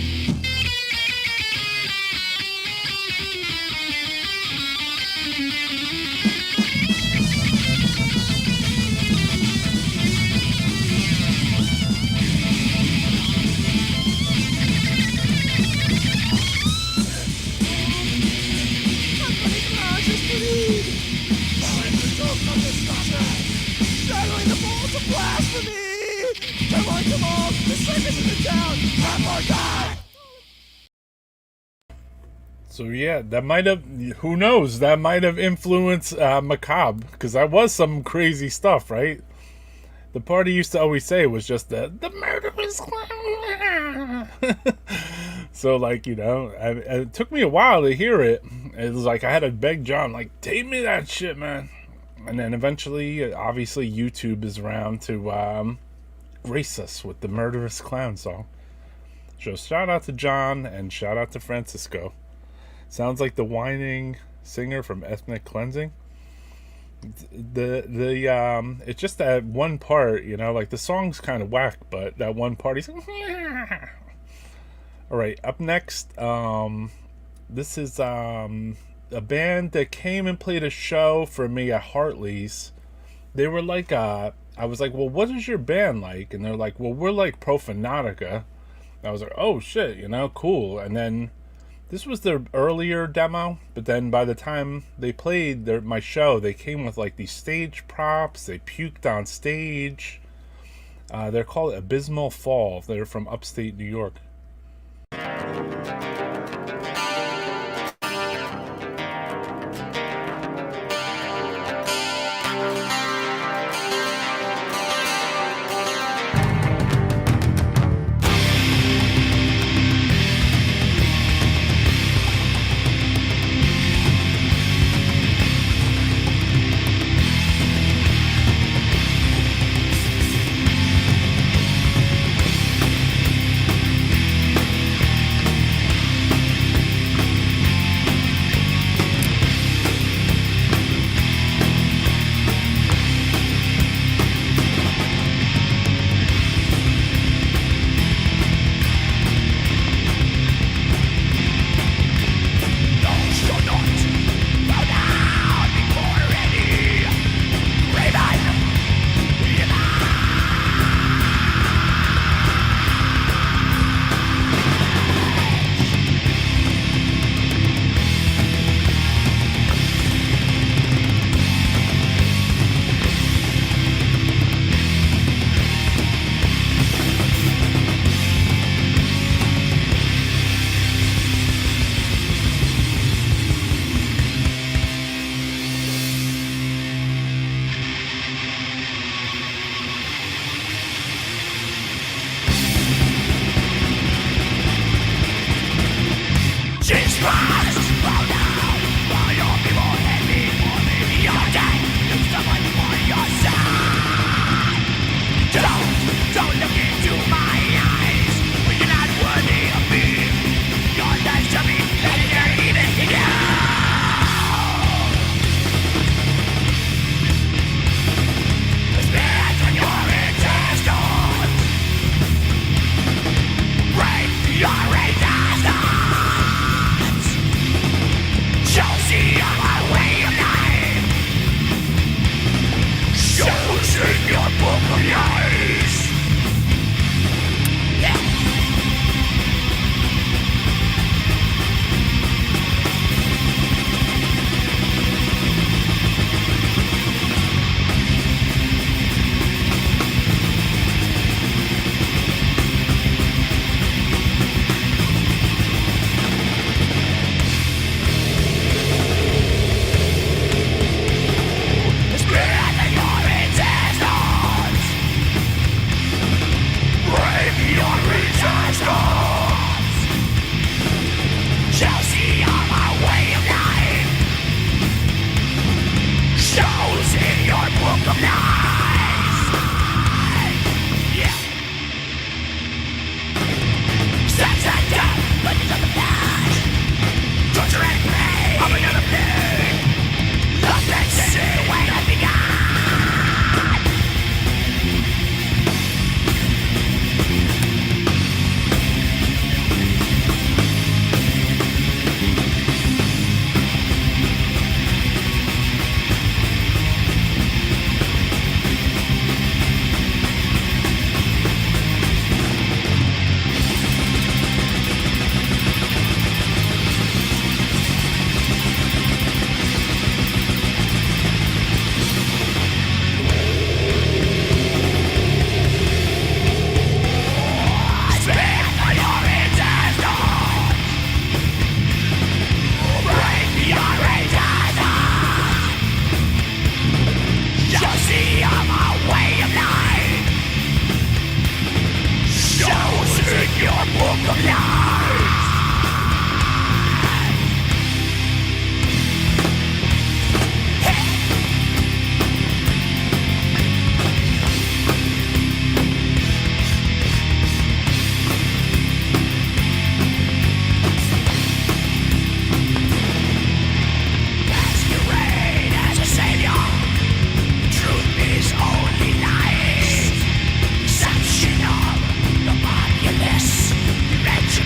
So yeah, that might have, who knows, that might have influenced Macabre, because that was some crazy stuff, right? The part he used to always say was just the murderous clown. So like, it took me a while to hear it. It was like I had to beg John, like, tape me that shit, man. And then eventually, obviously, YouTube is around to grace us with the murderous clown song. So shout out to John and shout out to Francisco. Sounds like the whining singer from Ethnic Cleansing. It's just that one part, like the song's kind of whack, but that one part he's like, all right, up next, This is a band that came and played a show for me at Hartley's. They were like, I was like, well, what is your band like? And they're like, well, we're like Profanatica. I was like, oh shit, you know, cool. And then this was their earlier demo, but then by the time they played my show, they came with like these stage props. They puked on stage. They're called Abysmal Fall. They're from upstate New York.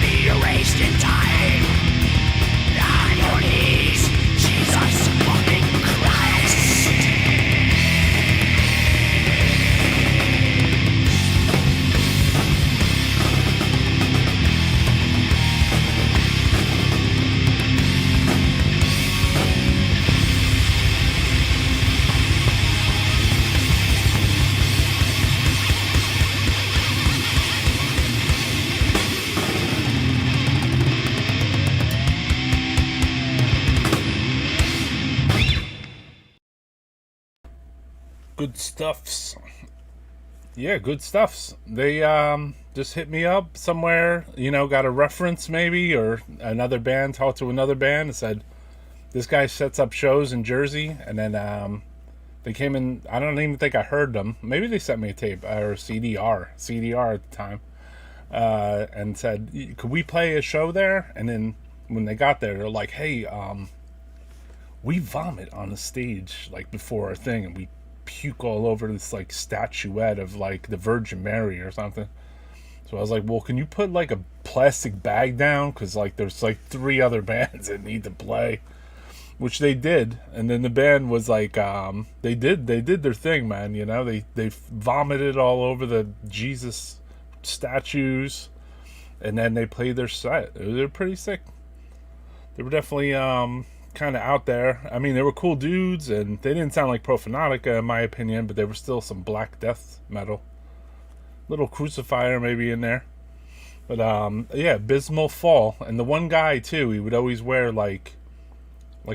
Be stuffs. Yeah, good stuffs. They just hit me up somewhere, you know, got a reference maybe, or another band, talked to another band and said, this guy sets up shows in Jersey. And then they came in, I don't even think I heard them. Maybe they sent me a tape, or CDR at the time. And said, could we play a show there? And then when they got there, they're like, hey, we vomit on the stage, like, before our thing, and we puke all over this, like, statuette of, like, the Virgin Mary or something. So I was like, well, can you put, like, a plastic bag down? Because, like, there's, like, 3 other bands that need to play. Which they did. And then the band was like, they did their thing, man, you know? They vomited all over the Jesus statues. And then they played their set. They were pretty sick. They were definitely kind of out there. I mean, they were cool dudes, and they didn't sound like Profanatica in my opinion, but they were still some Black Death metal. Little Crucifier maybe in there. But yeah, Abysmal Fall. And the one guy too, he would always wear like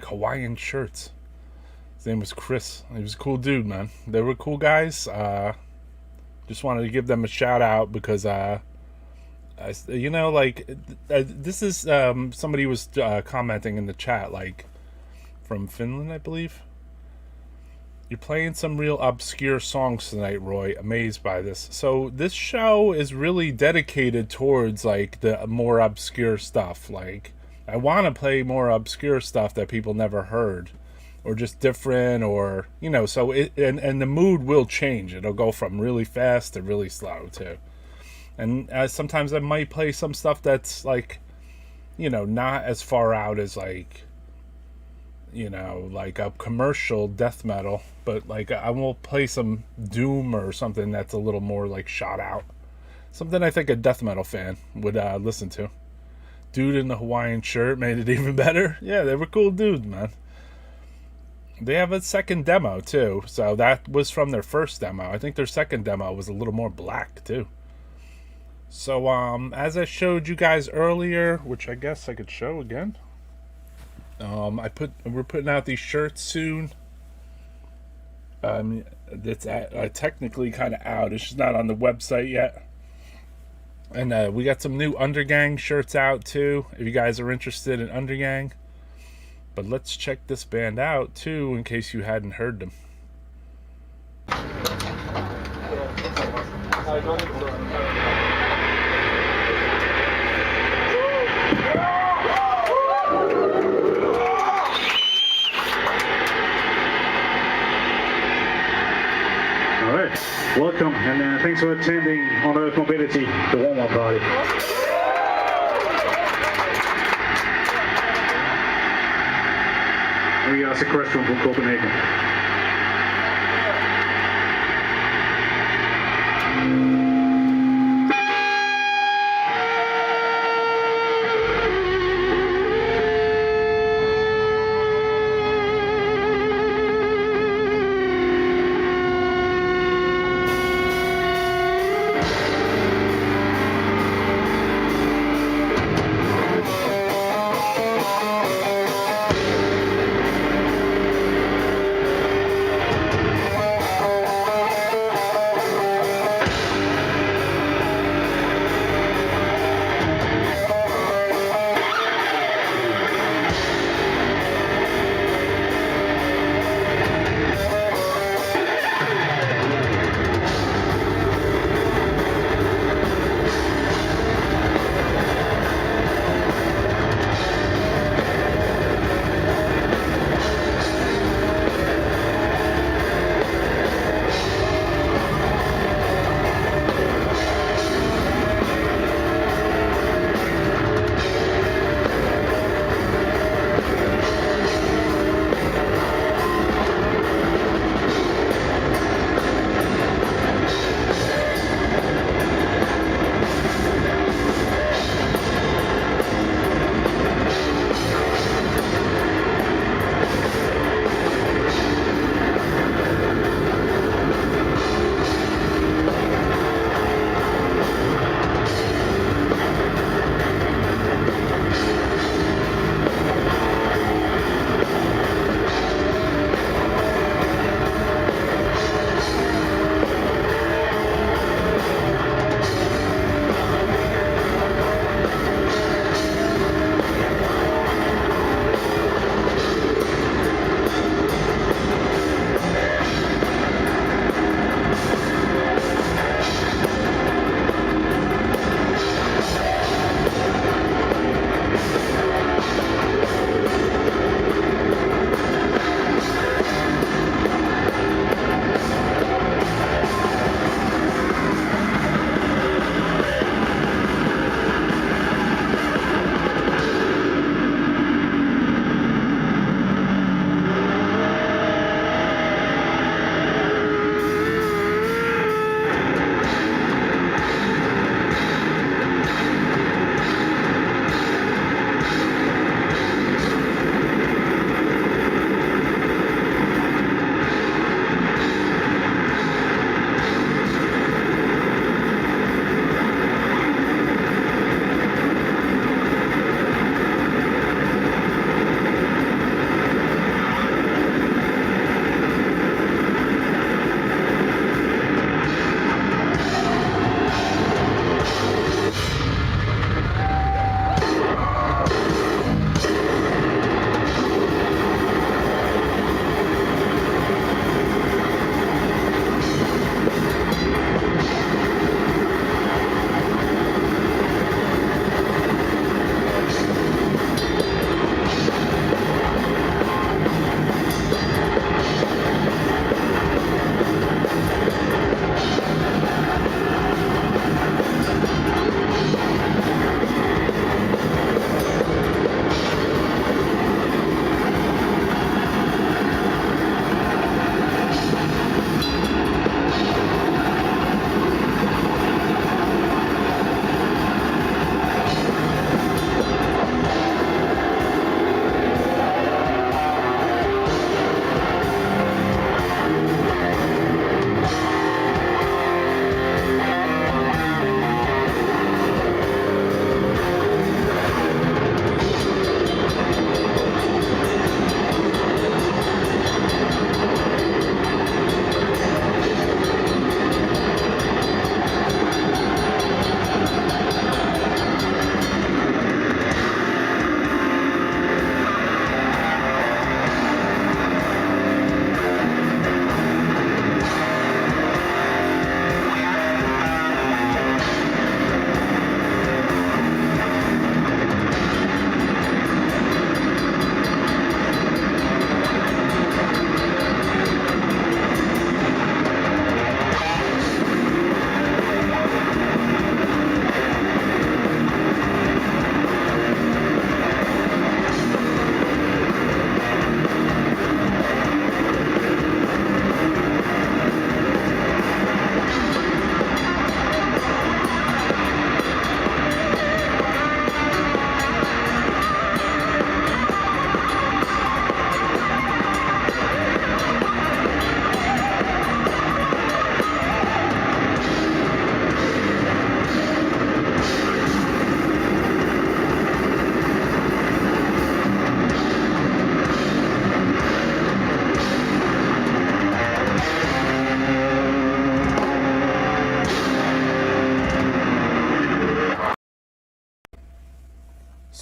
Hawaiian shirts. His name was Chris. He was a cool dude, man. They were cool guys. Just wanted to give them a shout out because you know, like, this is somebody was commenting in the chat, like, from Finland, I believe. You're playing some real obscure songs tonight, Roy. Amazed by this. So this show is really dedicated towards, like, the more obscure stuff. Like, I want to play more obscure stuff that people never heard, or just different, or, you know, so it, and the mood will change. It'll go from really fast to really slow too. And sometimes I might play some stuff that's, like, you know, not as far out as, like, you know, like a commercial death metal, but, like, I will play some doom or something that's a little more, like, shot out. Something I think a death metal fan would listen to. Dude in the Hawaiian shirt made it even better. Yeah, they were cool dudes, man. They have a second demo too, so that was from their first demo. I think their second demo was a little more black too. So as I showed you guys earlier, which I guess I could show again, we're putting out these shirts soon. It's technically kind of out. It's just not on the website yet. And we got some new Undergang shirts out too, if you guys are interested in Undergang. But let's check this band out too, in case you hadn't heard them. Alright, welcome, and thanks for attending On Earth Mobility, the warm-up party. We are Sequestrum from Copenhagen.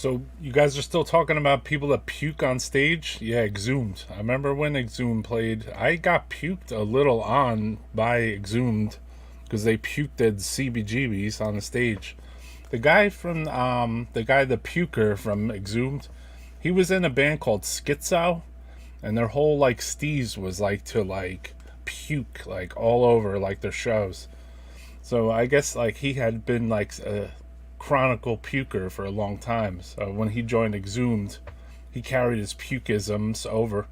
So you guys are still talking about people that puke on stage? Yeah, Exhumed. I remember when Exhumed played. I got puked a little on by Exhumed because they puked at CBGBs on the stage. The guy, the puker from Exhumed, he was in a band called Schizo, and their whole like steez was like to like puke like all over like their shows. So I guess like he had been like a chronicle puker for a long time. So when he joined Exhumed, he carried his pukisms over.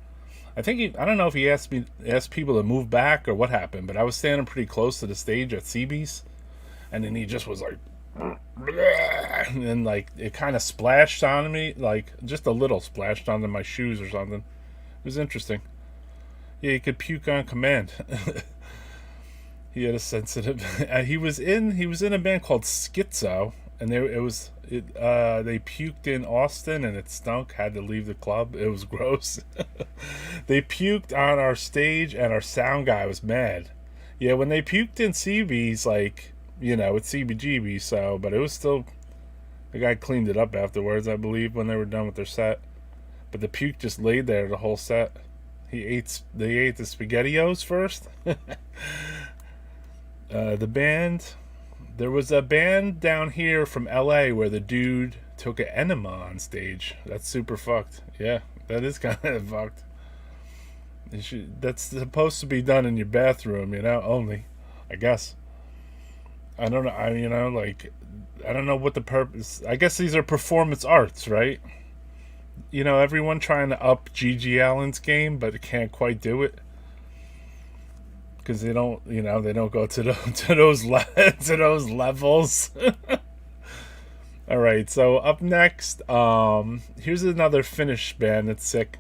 I don't know if he asked people to move back or what happened, but I was standing pretty close to the stage at CB's, and then he just was like, and then like it kind of splashed on me, like just a little splashed onto my shoes or something. It was interesting. Yeah, he could puke on command. He had a sensitive. He was in a band called Schizo, and they puked in Austin, and it stunk. Had to leave the club. It was gross. They puked on our stage, and our sound guy was mad. Yeah, when they puked in CB's, like it's CBGB. So, but it was still. The guy cleaned it up afterwards, I believe, when they were done with their set. But the puke just laid there the whole set. They ate the SpaghettiOs first. The band, there was a band down here from LA where the dude took an enema on stage. That's super fucked. Yeah, that is kind of fucked. That's supposed to be done in your bathroom, only, I guess. I don't know. I don't know what the purpose. I guess these are performance arts, right? Everyone trying to up G.G. Allen's game, but it can't quite do it. Because they don't go to those levels. All right, so up next, here's another Finnish band that's sick.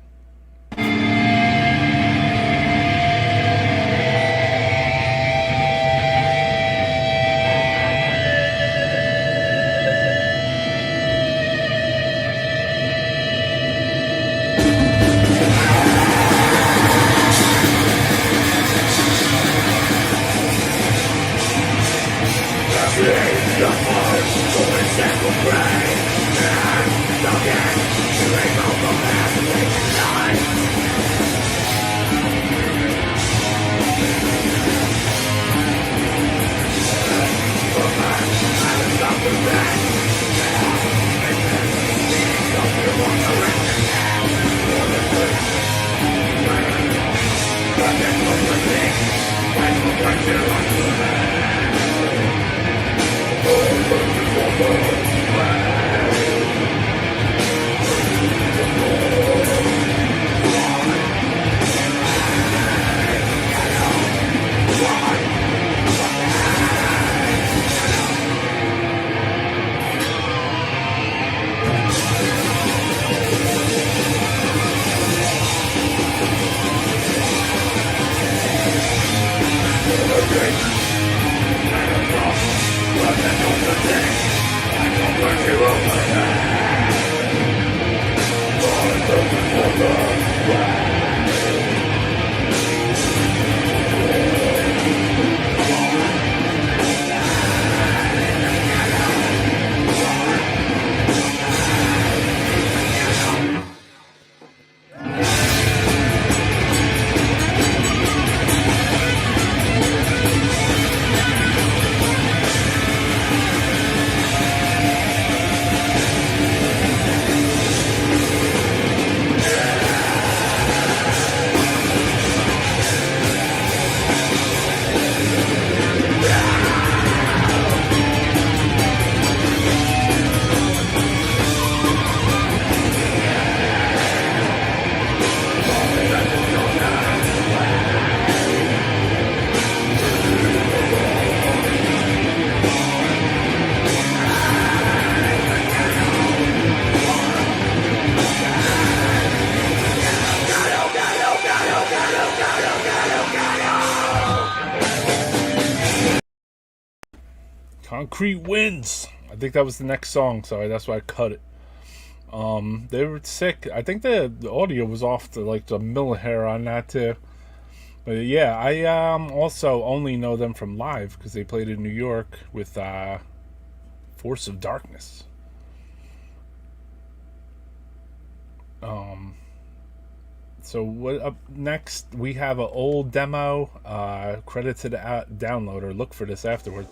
Concrete Winds. I think that was the next song, so that's why I cut it. They were sick. I think the audio was off to like the millihair on that too. But yeah, I also only know them from live because they played in New York with Force of Darkness. So what up next? We have an old demo. Credit to the downloader. Look for this afterward.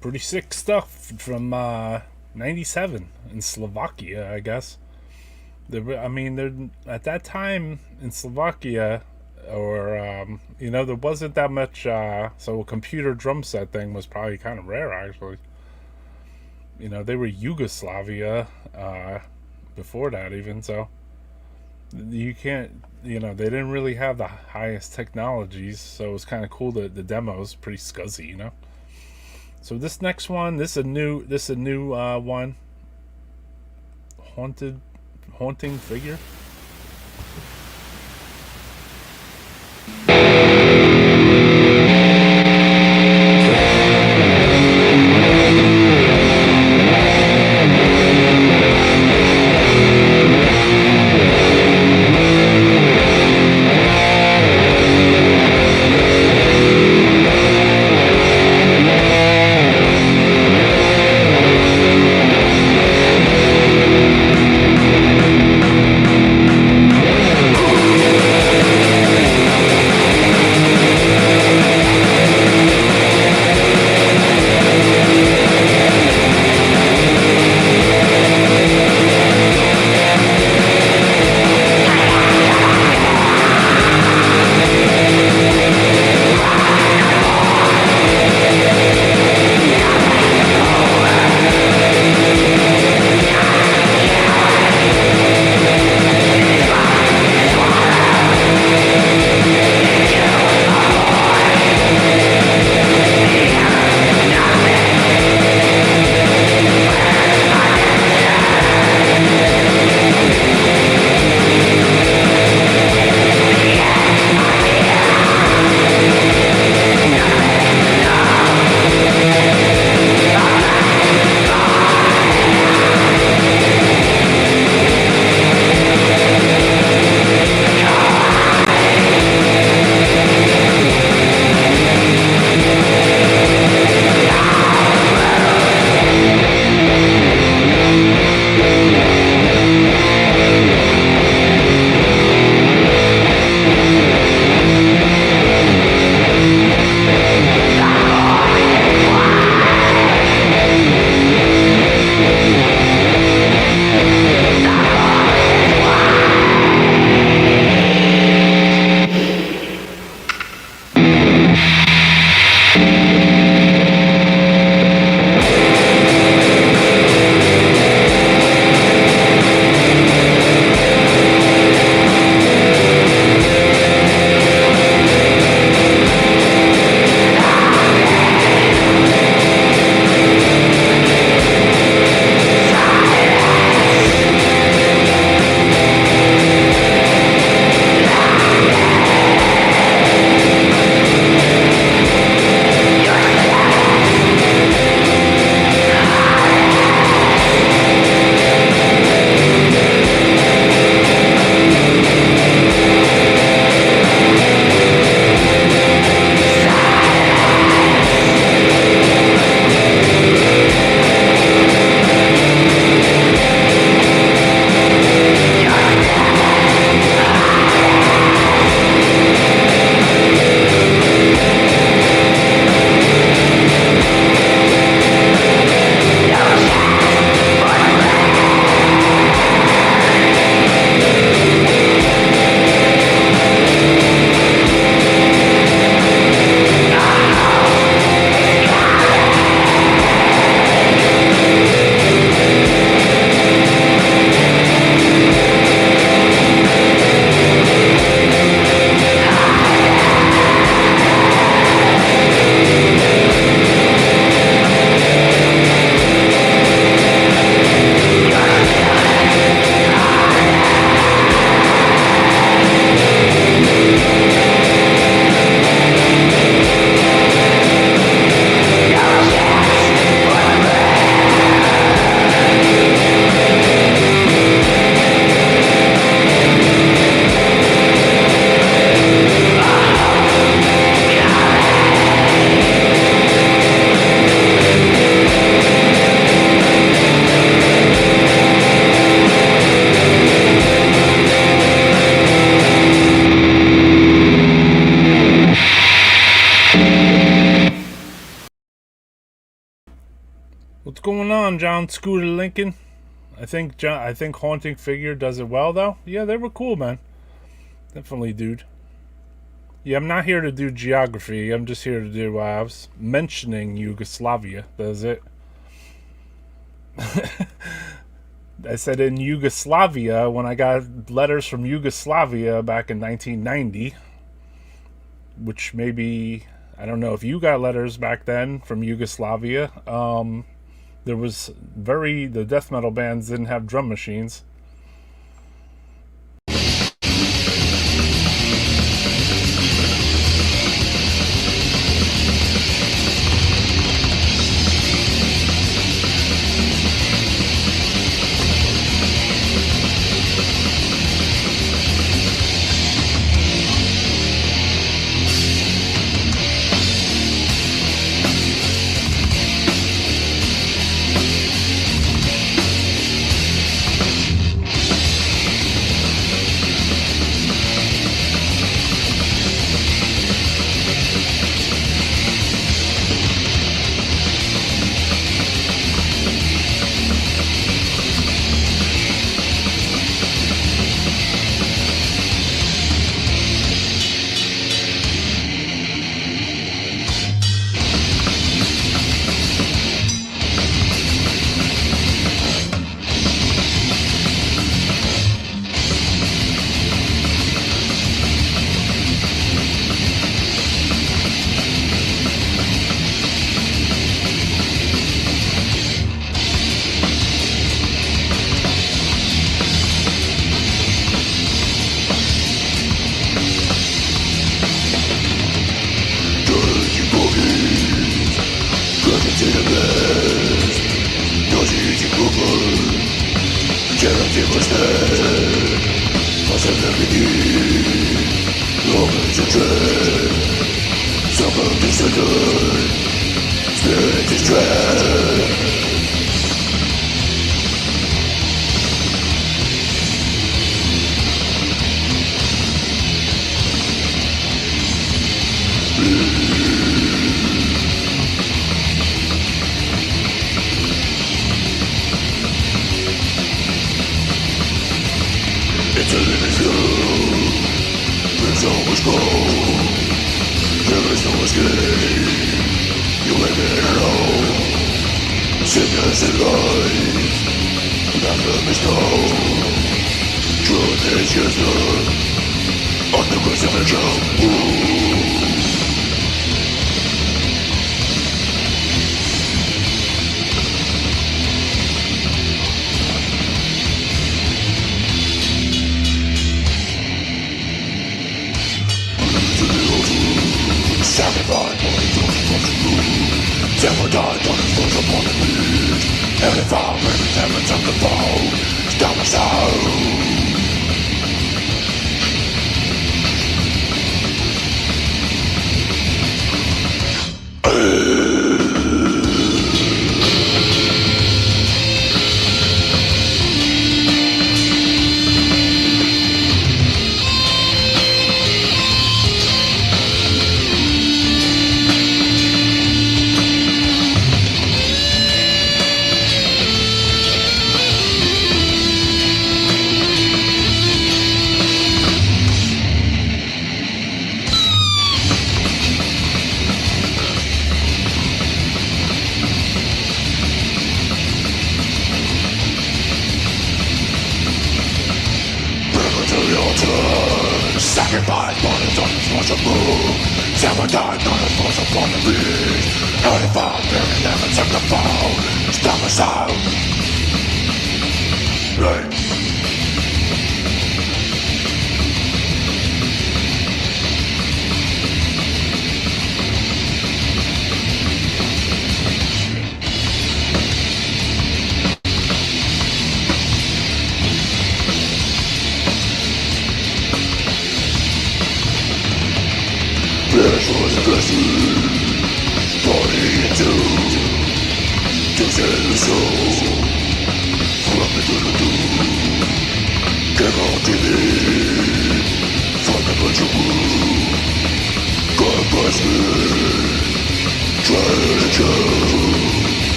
Pretty sick stuff from 97 in Slovakia, I guess. I mean, they're at that time in Slovakia, or there wasn't that much. So a computer drum set thing was probably kind of rare, actually. They were Yugoslavia before that, even, so you can't. They didn't really have the highest technologies, so it was kind of cool. The demo's pretty scuzzy, So this next one, this is a new one. Haunting figure. What's going on, John Scooter Lincoln? I think Haunting Figure does it well, though. Yeah, they were cool, man. Definitely, dude. Yeah, I'm not here to do geography. I'm just here to do. I was mentioning Yugoslavia. That's it. I said in Yugoslavia when I got letters from Yugoslavia back in 1990, which maybe I don't know if you got letters back then from Yugoslavia. There was the death metal bands didn't have drum machines.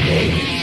Hey!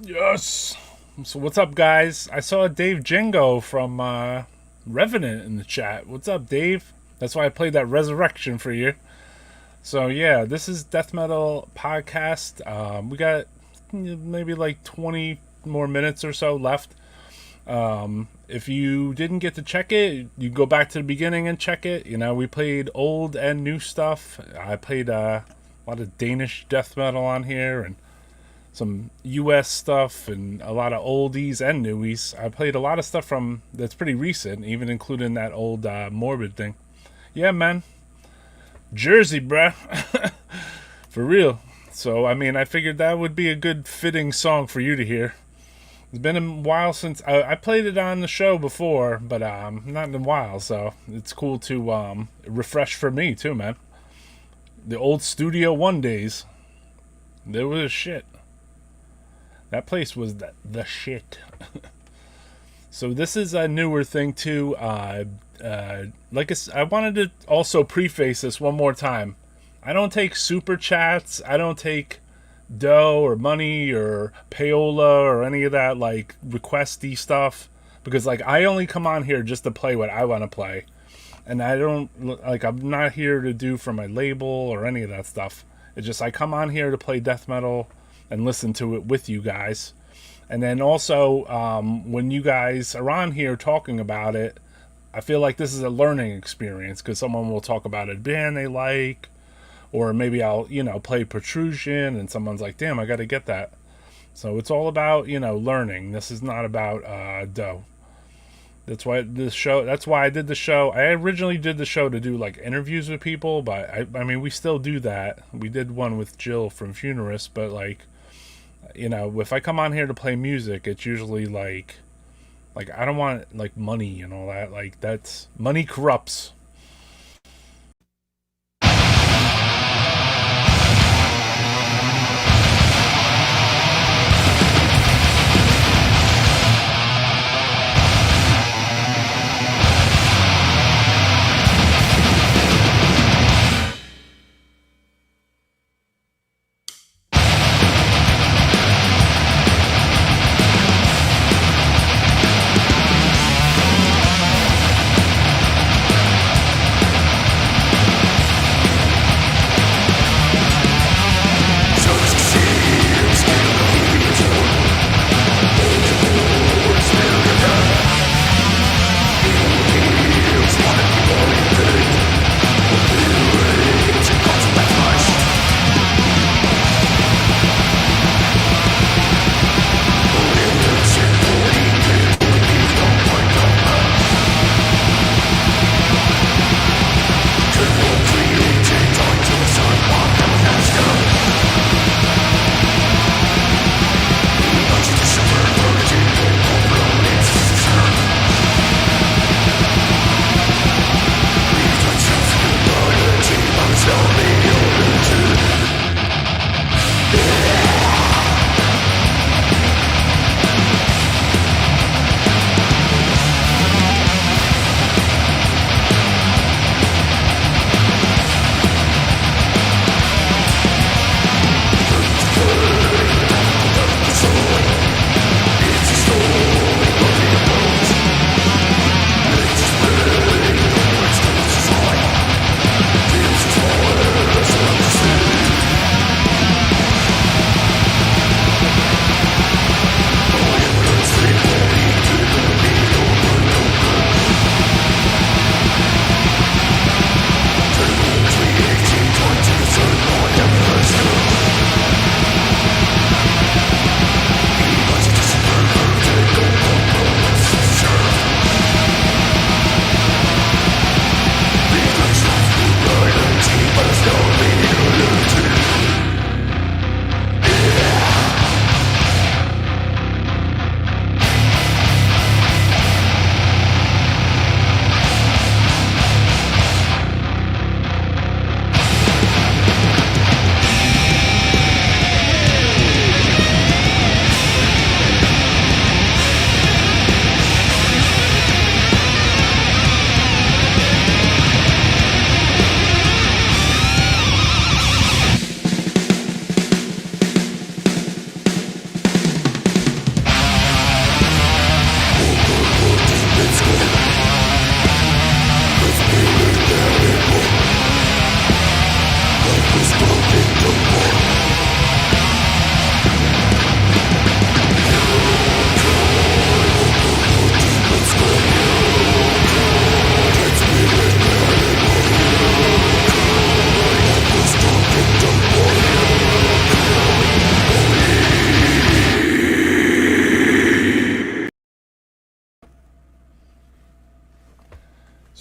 Yes. So what's up, guys? I saw Dave Jingo from Revenant in the chat. What's up, Dave? That's why I played that Resurrection for you. So yeah, this is Death Metal Podcast. We got maybe like 20 more minutes or so left. If you didn't get to check it, you go back to the beginning and check it. You know, we played old and new stuff. I played a lot of Danish death metal on here and some US stuff and a lot of oldies and newies. I played a lot of stuff from that's pretty recent, even including that old Morbid thing. Yeah, man. Jersey, bruh. For real. So, I mean, I figured that would be a good fitting song for you to hear. It's been a while since I played it on the show before, but not in a while, so it's cool to refresh for me too, man. The old Studio One days, there was shit. That place was the shit. So this is a newer thing too. Like I wanted to also preface this one more time. I don't take super chats. I don't take dough or money or payola or any of that like requesty stuff, because like I only come on here just to play what I want to play, and I don't like, I'm not here to do for my label or any of that stuff. It's just I come on here to play death metal and listen to it with you guys. And then also when you guys are on here talking about it, I feel like this is a learning experience, because someone will talk about a band they like, or maybe I'll, you know, play Protrusion and someone's like, damn, I got to get that. So it's all about, you know, learning. This is not about dough. That's why I did the show. I originally did the show to do like interviews with people, but I mean, we still do that. We did one with Jill from Funerist, but like, you know, if I come on here to play music, it's usually like I don't want like money and all that. Like, that's, money corrupts.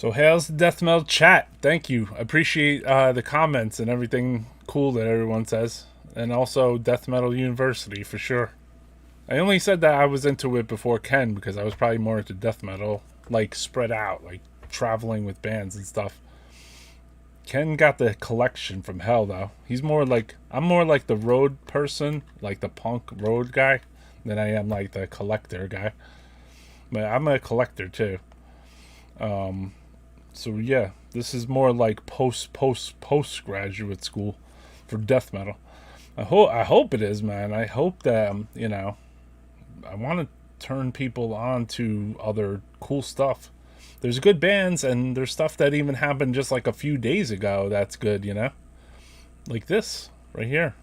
So hails the death metal chat. Thank you. I appreciate the comments and everything cool that everyone says. And also Death Metal University for sure. I only said that I was into it before Ken because I was probably more into death metal, like spread out, like traveling with bands and stuff. Ken got the collection from hell though. He's more like, I'm more like the road person, like the punk road guy, than I am like the collector guy. But I'm a collector too. So yeah, this is more like post graduate school for death metal. I hope it is, man. I hope that you know, I want to turn people on to other cool stuff. There's good bands and there's stuff that even happened just like a few days ago that's good, you know? Like this right here.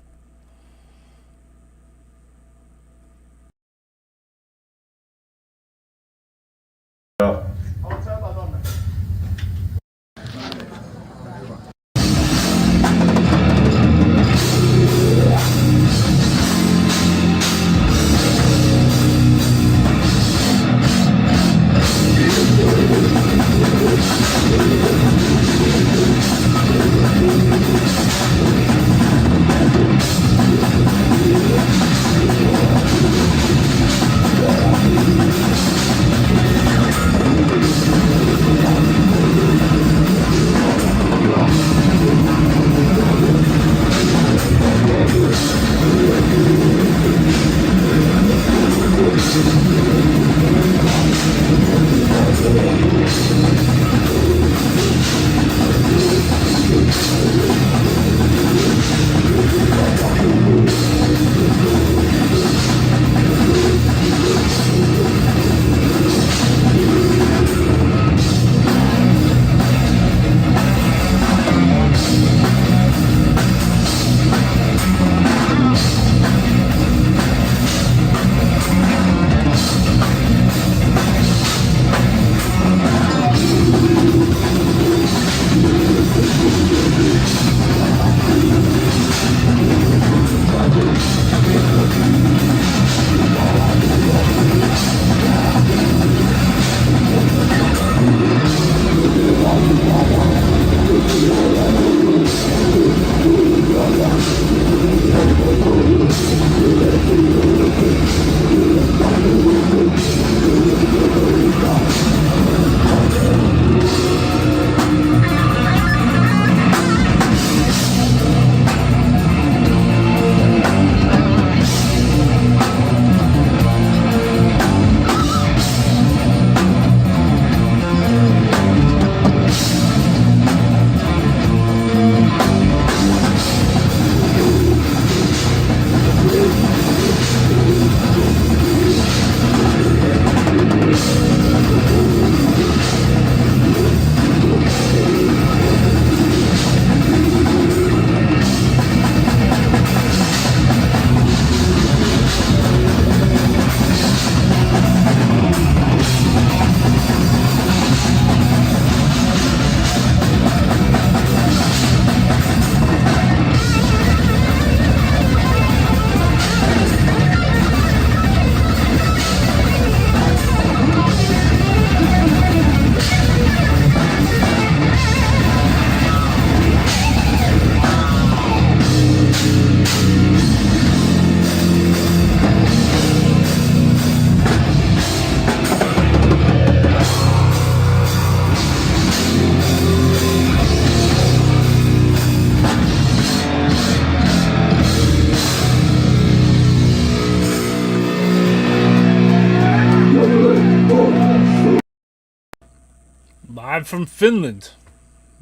Live from Finland.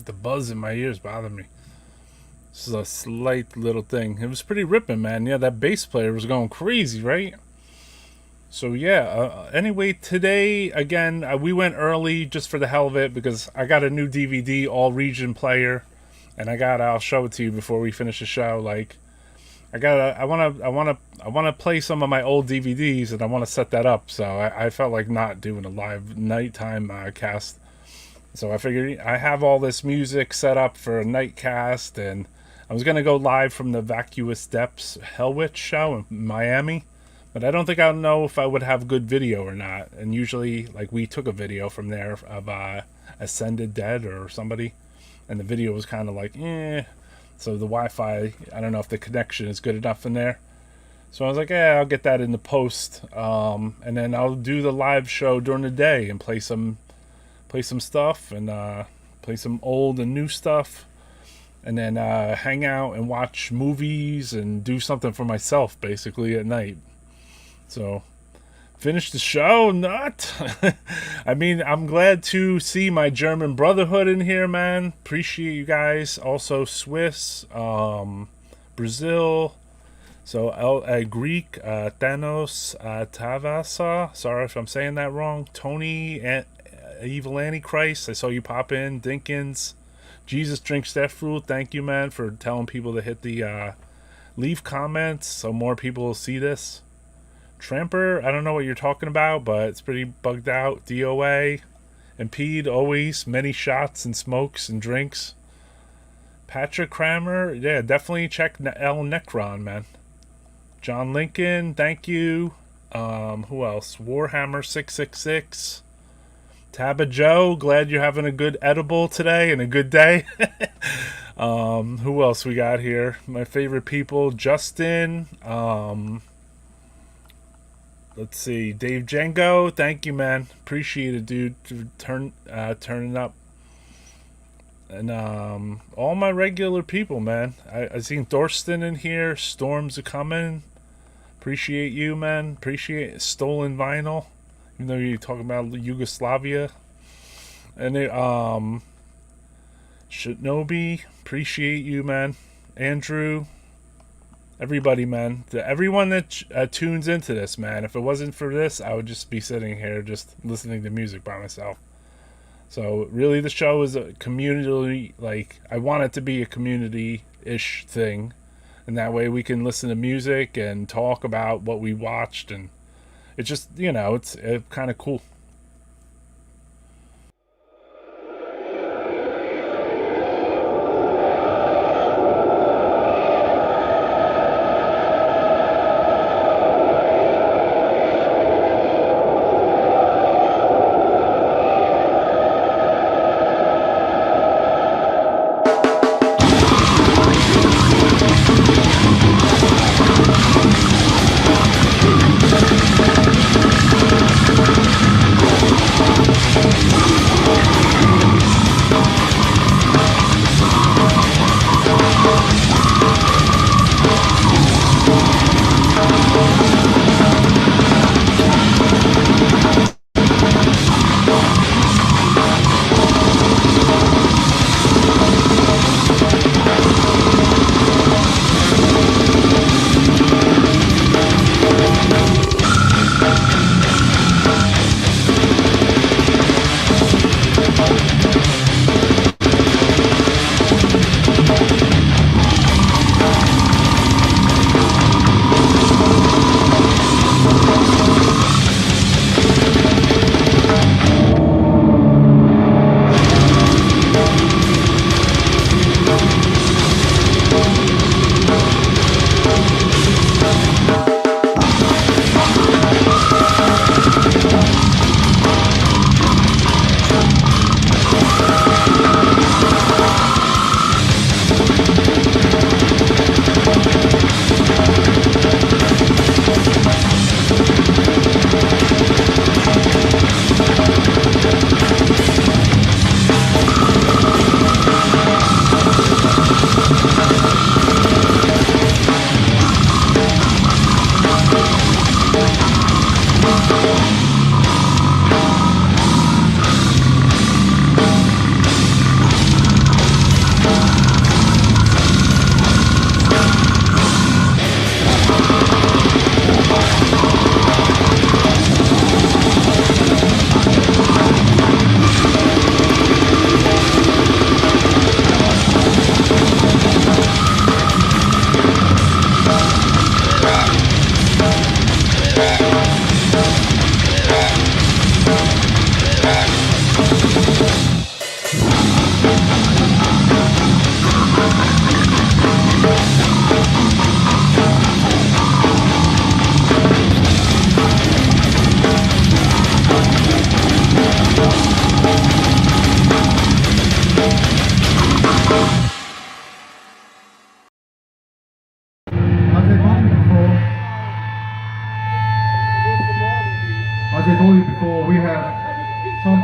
The buzz in my ears bother me. This is a slight little thing. It was pretty ripping, man. Yeah, that bass player was going crazy, right? So yeah, anyway, today, again, we went early just for the hell of it because I got a new DVD, all region player, and I'll show it to you before we finish the show. Like, I want to play some of my old DVDs and I want to set that up. So I felt like not doing a live nighttime cast. So I figured I have all this music set up for a night cast, and I was going to go live from the Vacuous Depths Hellwitch show in Miami, But I don't think I'll know if I would have good video or not. And usually, like, we took a video from there of Ascended Dead or somebody, and the video was kind of like, eh. So the Wi-Fi, I don't know if the connection is good enough in there. So I was like, yeah, I'll get that in the post, and then I'll do the live show during the day and play some stuff and play some old and new stuff, and then hang out and watch movies and do something for myself basically at night. So finish the show, not. I mean, I'm glad to see my German brotherhood in here, man. Appreciate you guys. Also Swiss, Brazil. So Greek, Thanos, Tavasa. Sorry if I'm saying that wrong. Tony, Evil Antichrist. I saw you pop in. Dinkins, Jesus Drinks That Fruit. Thank you, man, for telling people to hit the leave comments so more people will see this. Tramper, I don't know what you're talking about, but it's pretty bugged out. DOA, Impede, always many shots and smokes and drinks. Patrick Kramer, yeah, definitely check El Necron, man. John Lincoln, thank you. Who else? Warhammer 666. Tabba Joe, glad you're having a good edible today and a good day. Who else we got here? My favorite people, Justin. Let's see, Dave Django, thank you, man. Appreciate it, dude, for turning up. And all my regular people, man. I seen Thorsten in here. Storms are coming. Appreciate you, man. Appreciate Stolen Vinyl. Even though you're talking about Yugoslavia. And Shinobi, appreciate you, man. Andrew, everybody, man. Everyone that tunes into this, man. If it wasn't for this, I would just be sitting here just listening to music by myself. So really the show is a community, like, I want it to be a community-ish thing. And that way we can listen to music and talk about what we watched. And it's just, you know, it's kind of cool.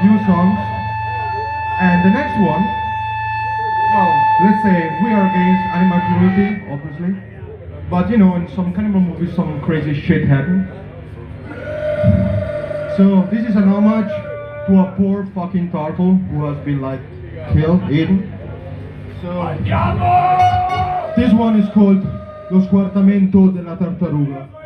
new songs. And the next one, well, let's say we are against animal cruelty, obviously. But you know, in some cannibal movies, some crazy shit happens. So this is an homage to a poor fucking turtle who has been like killed, eaten. So this one is called Lo squartamento della tartaruga.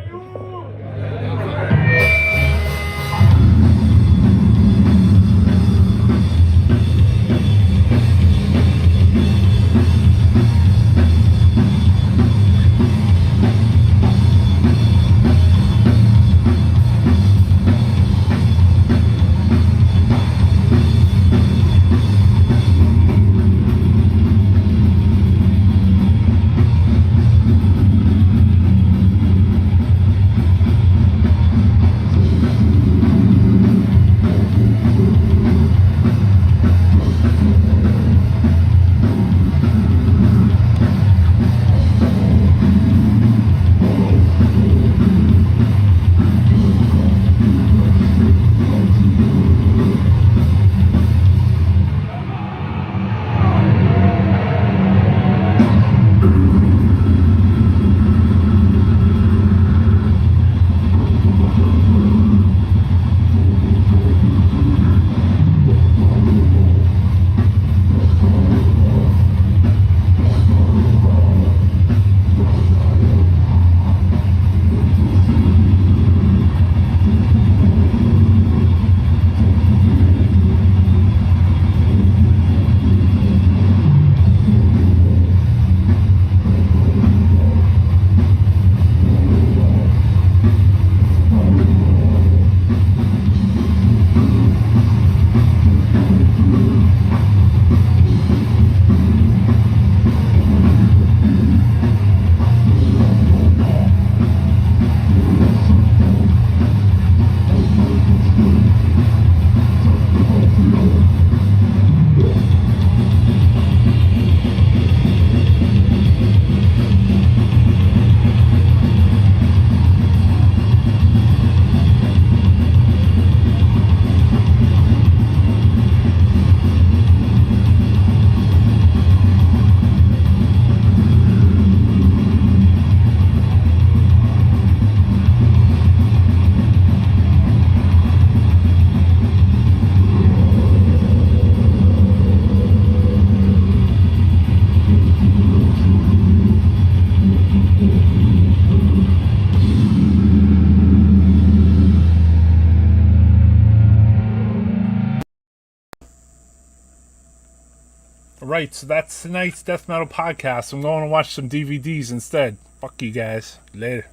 Right, so that's tonight's Death Metal Podcast. I'm going to watch some DVDs instead. Fuck you guys. Later.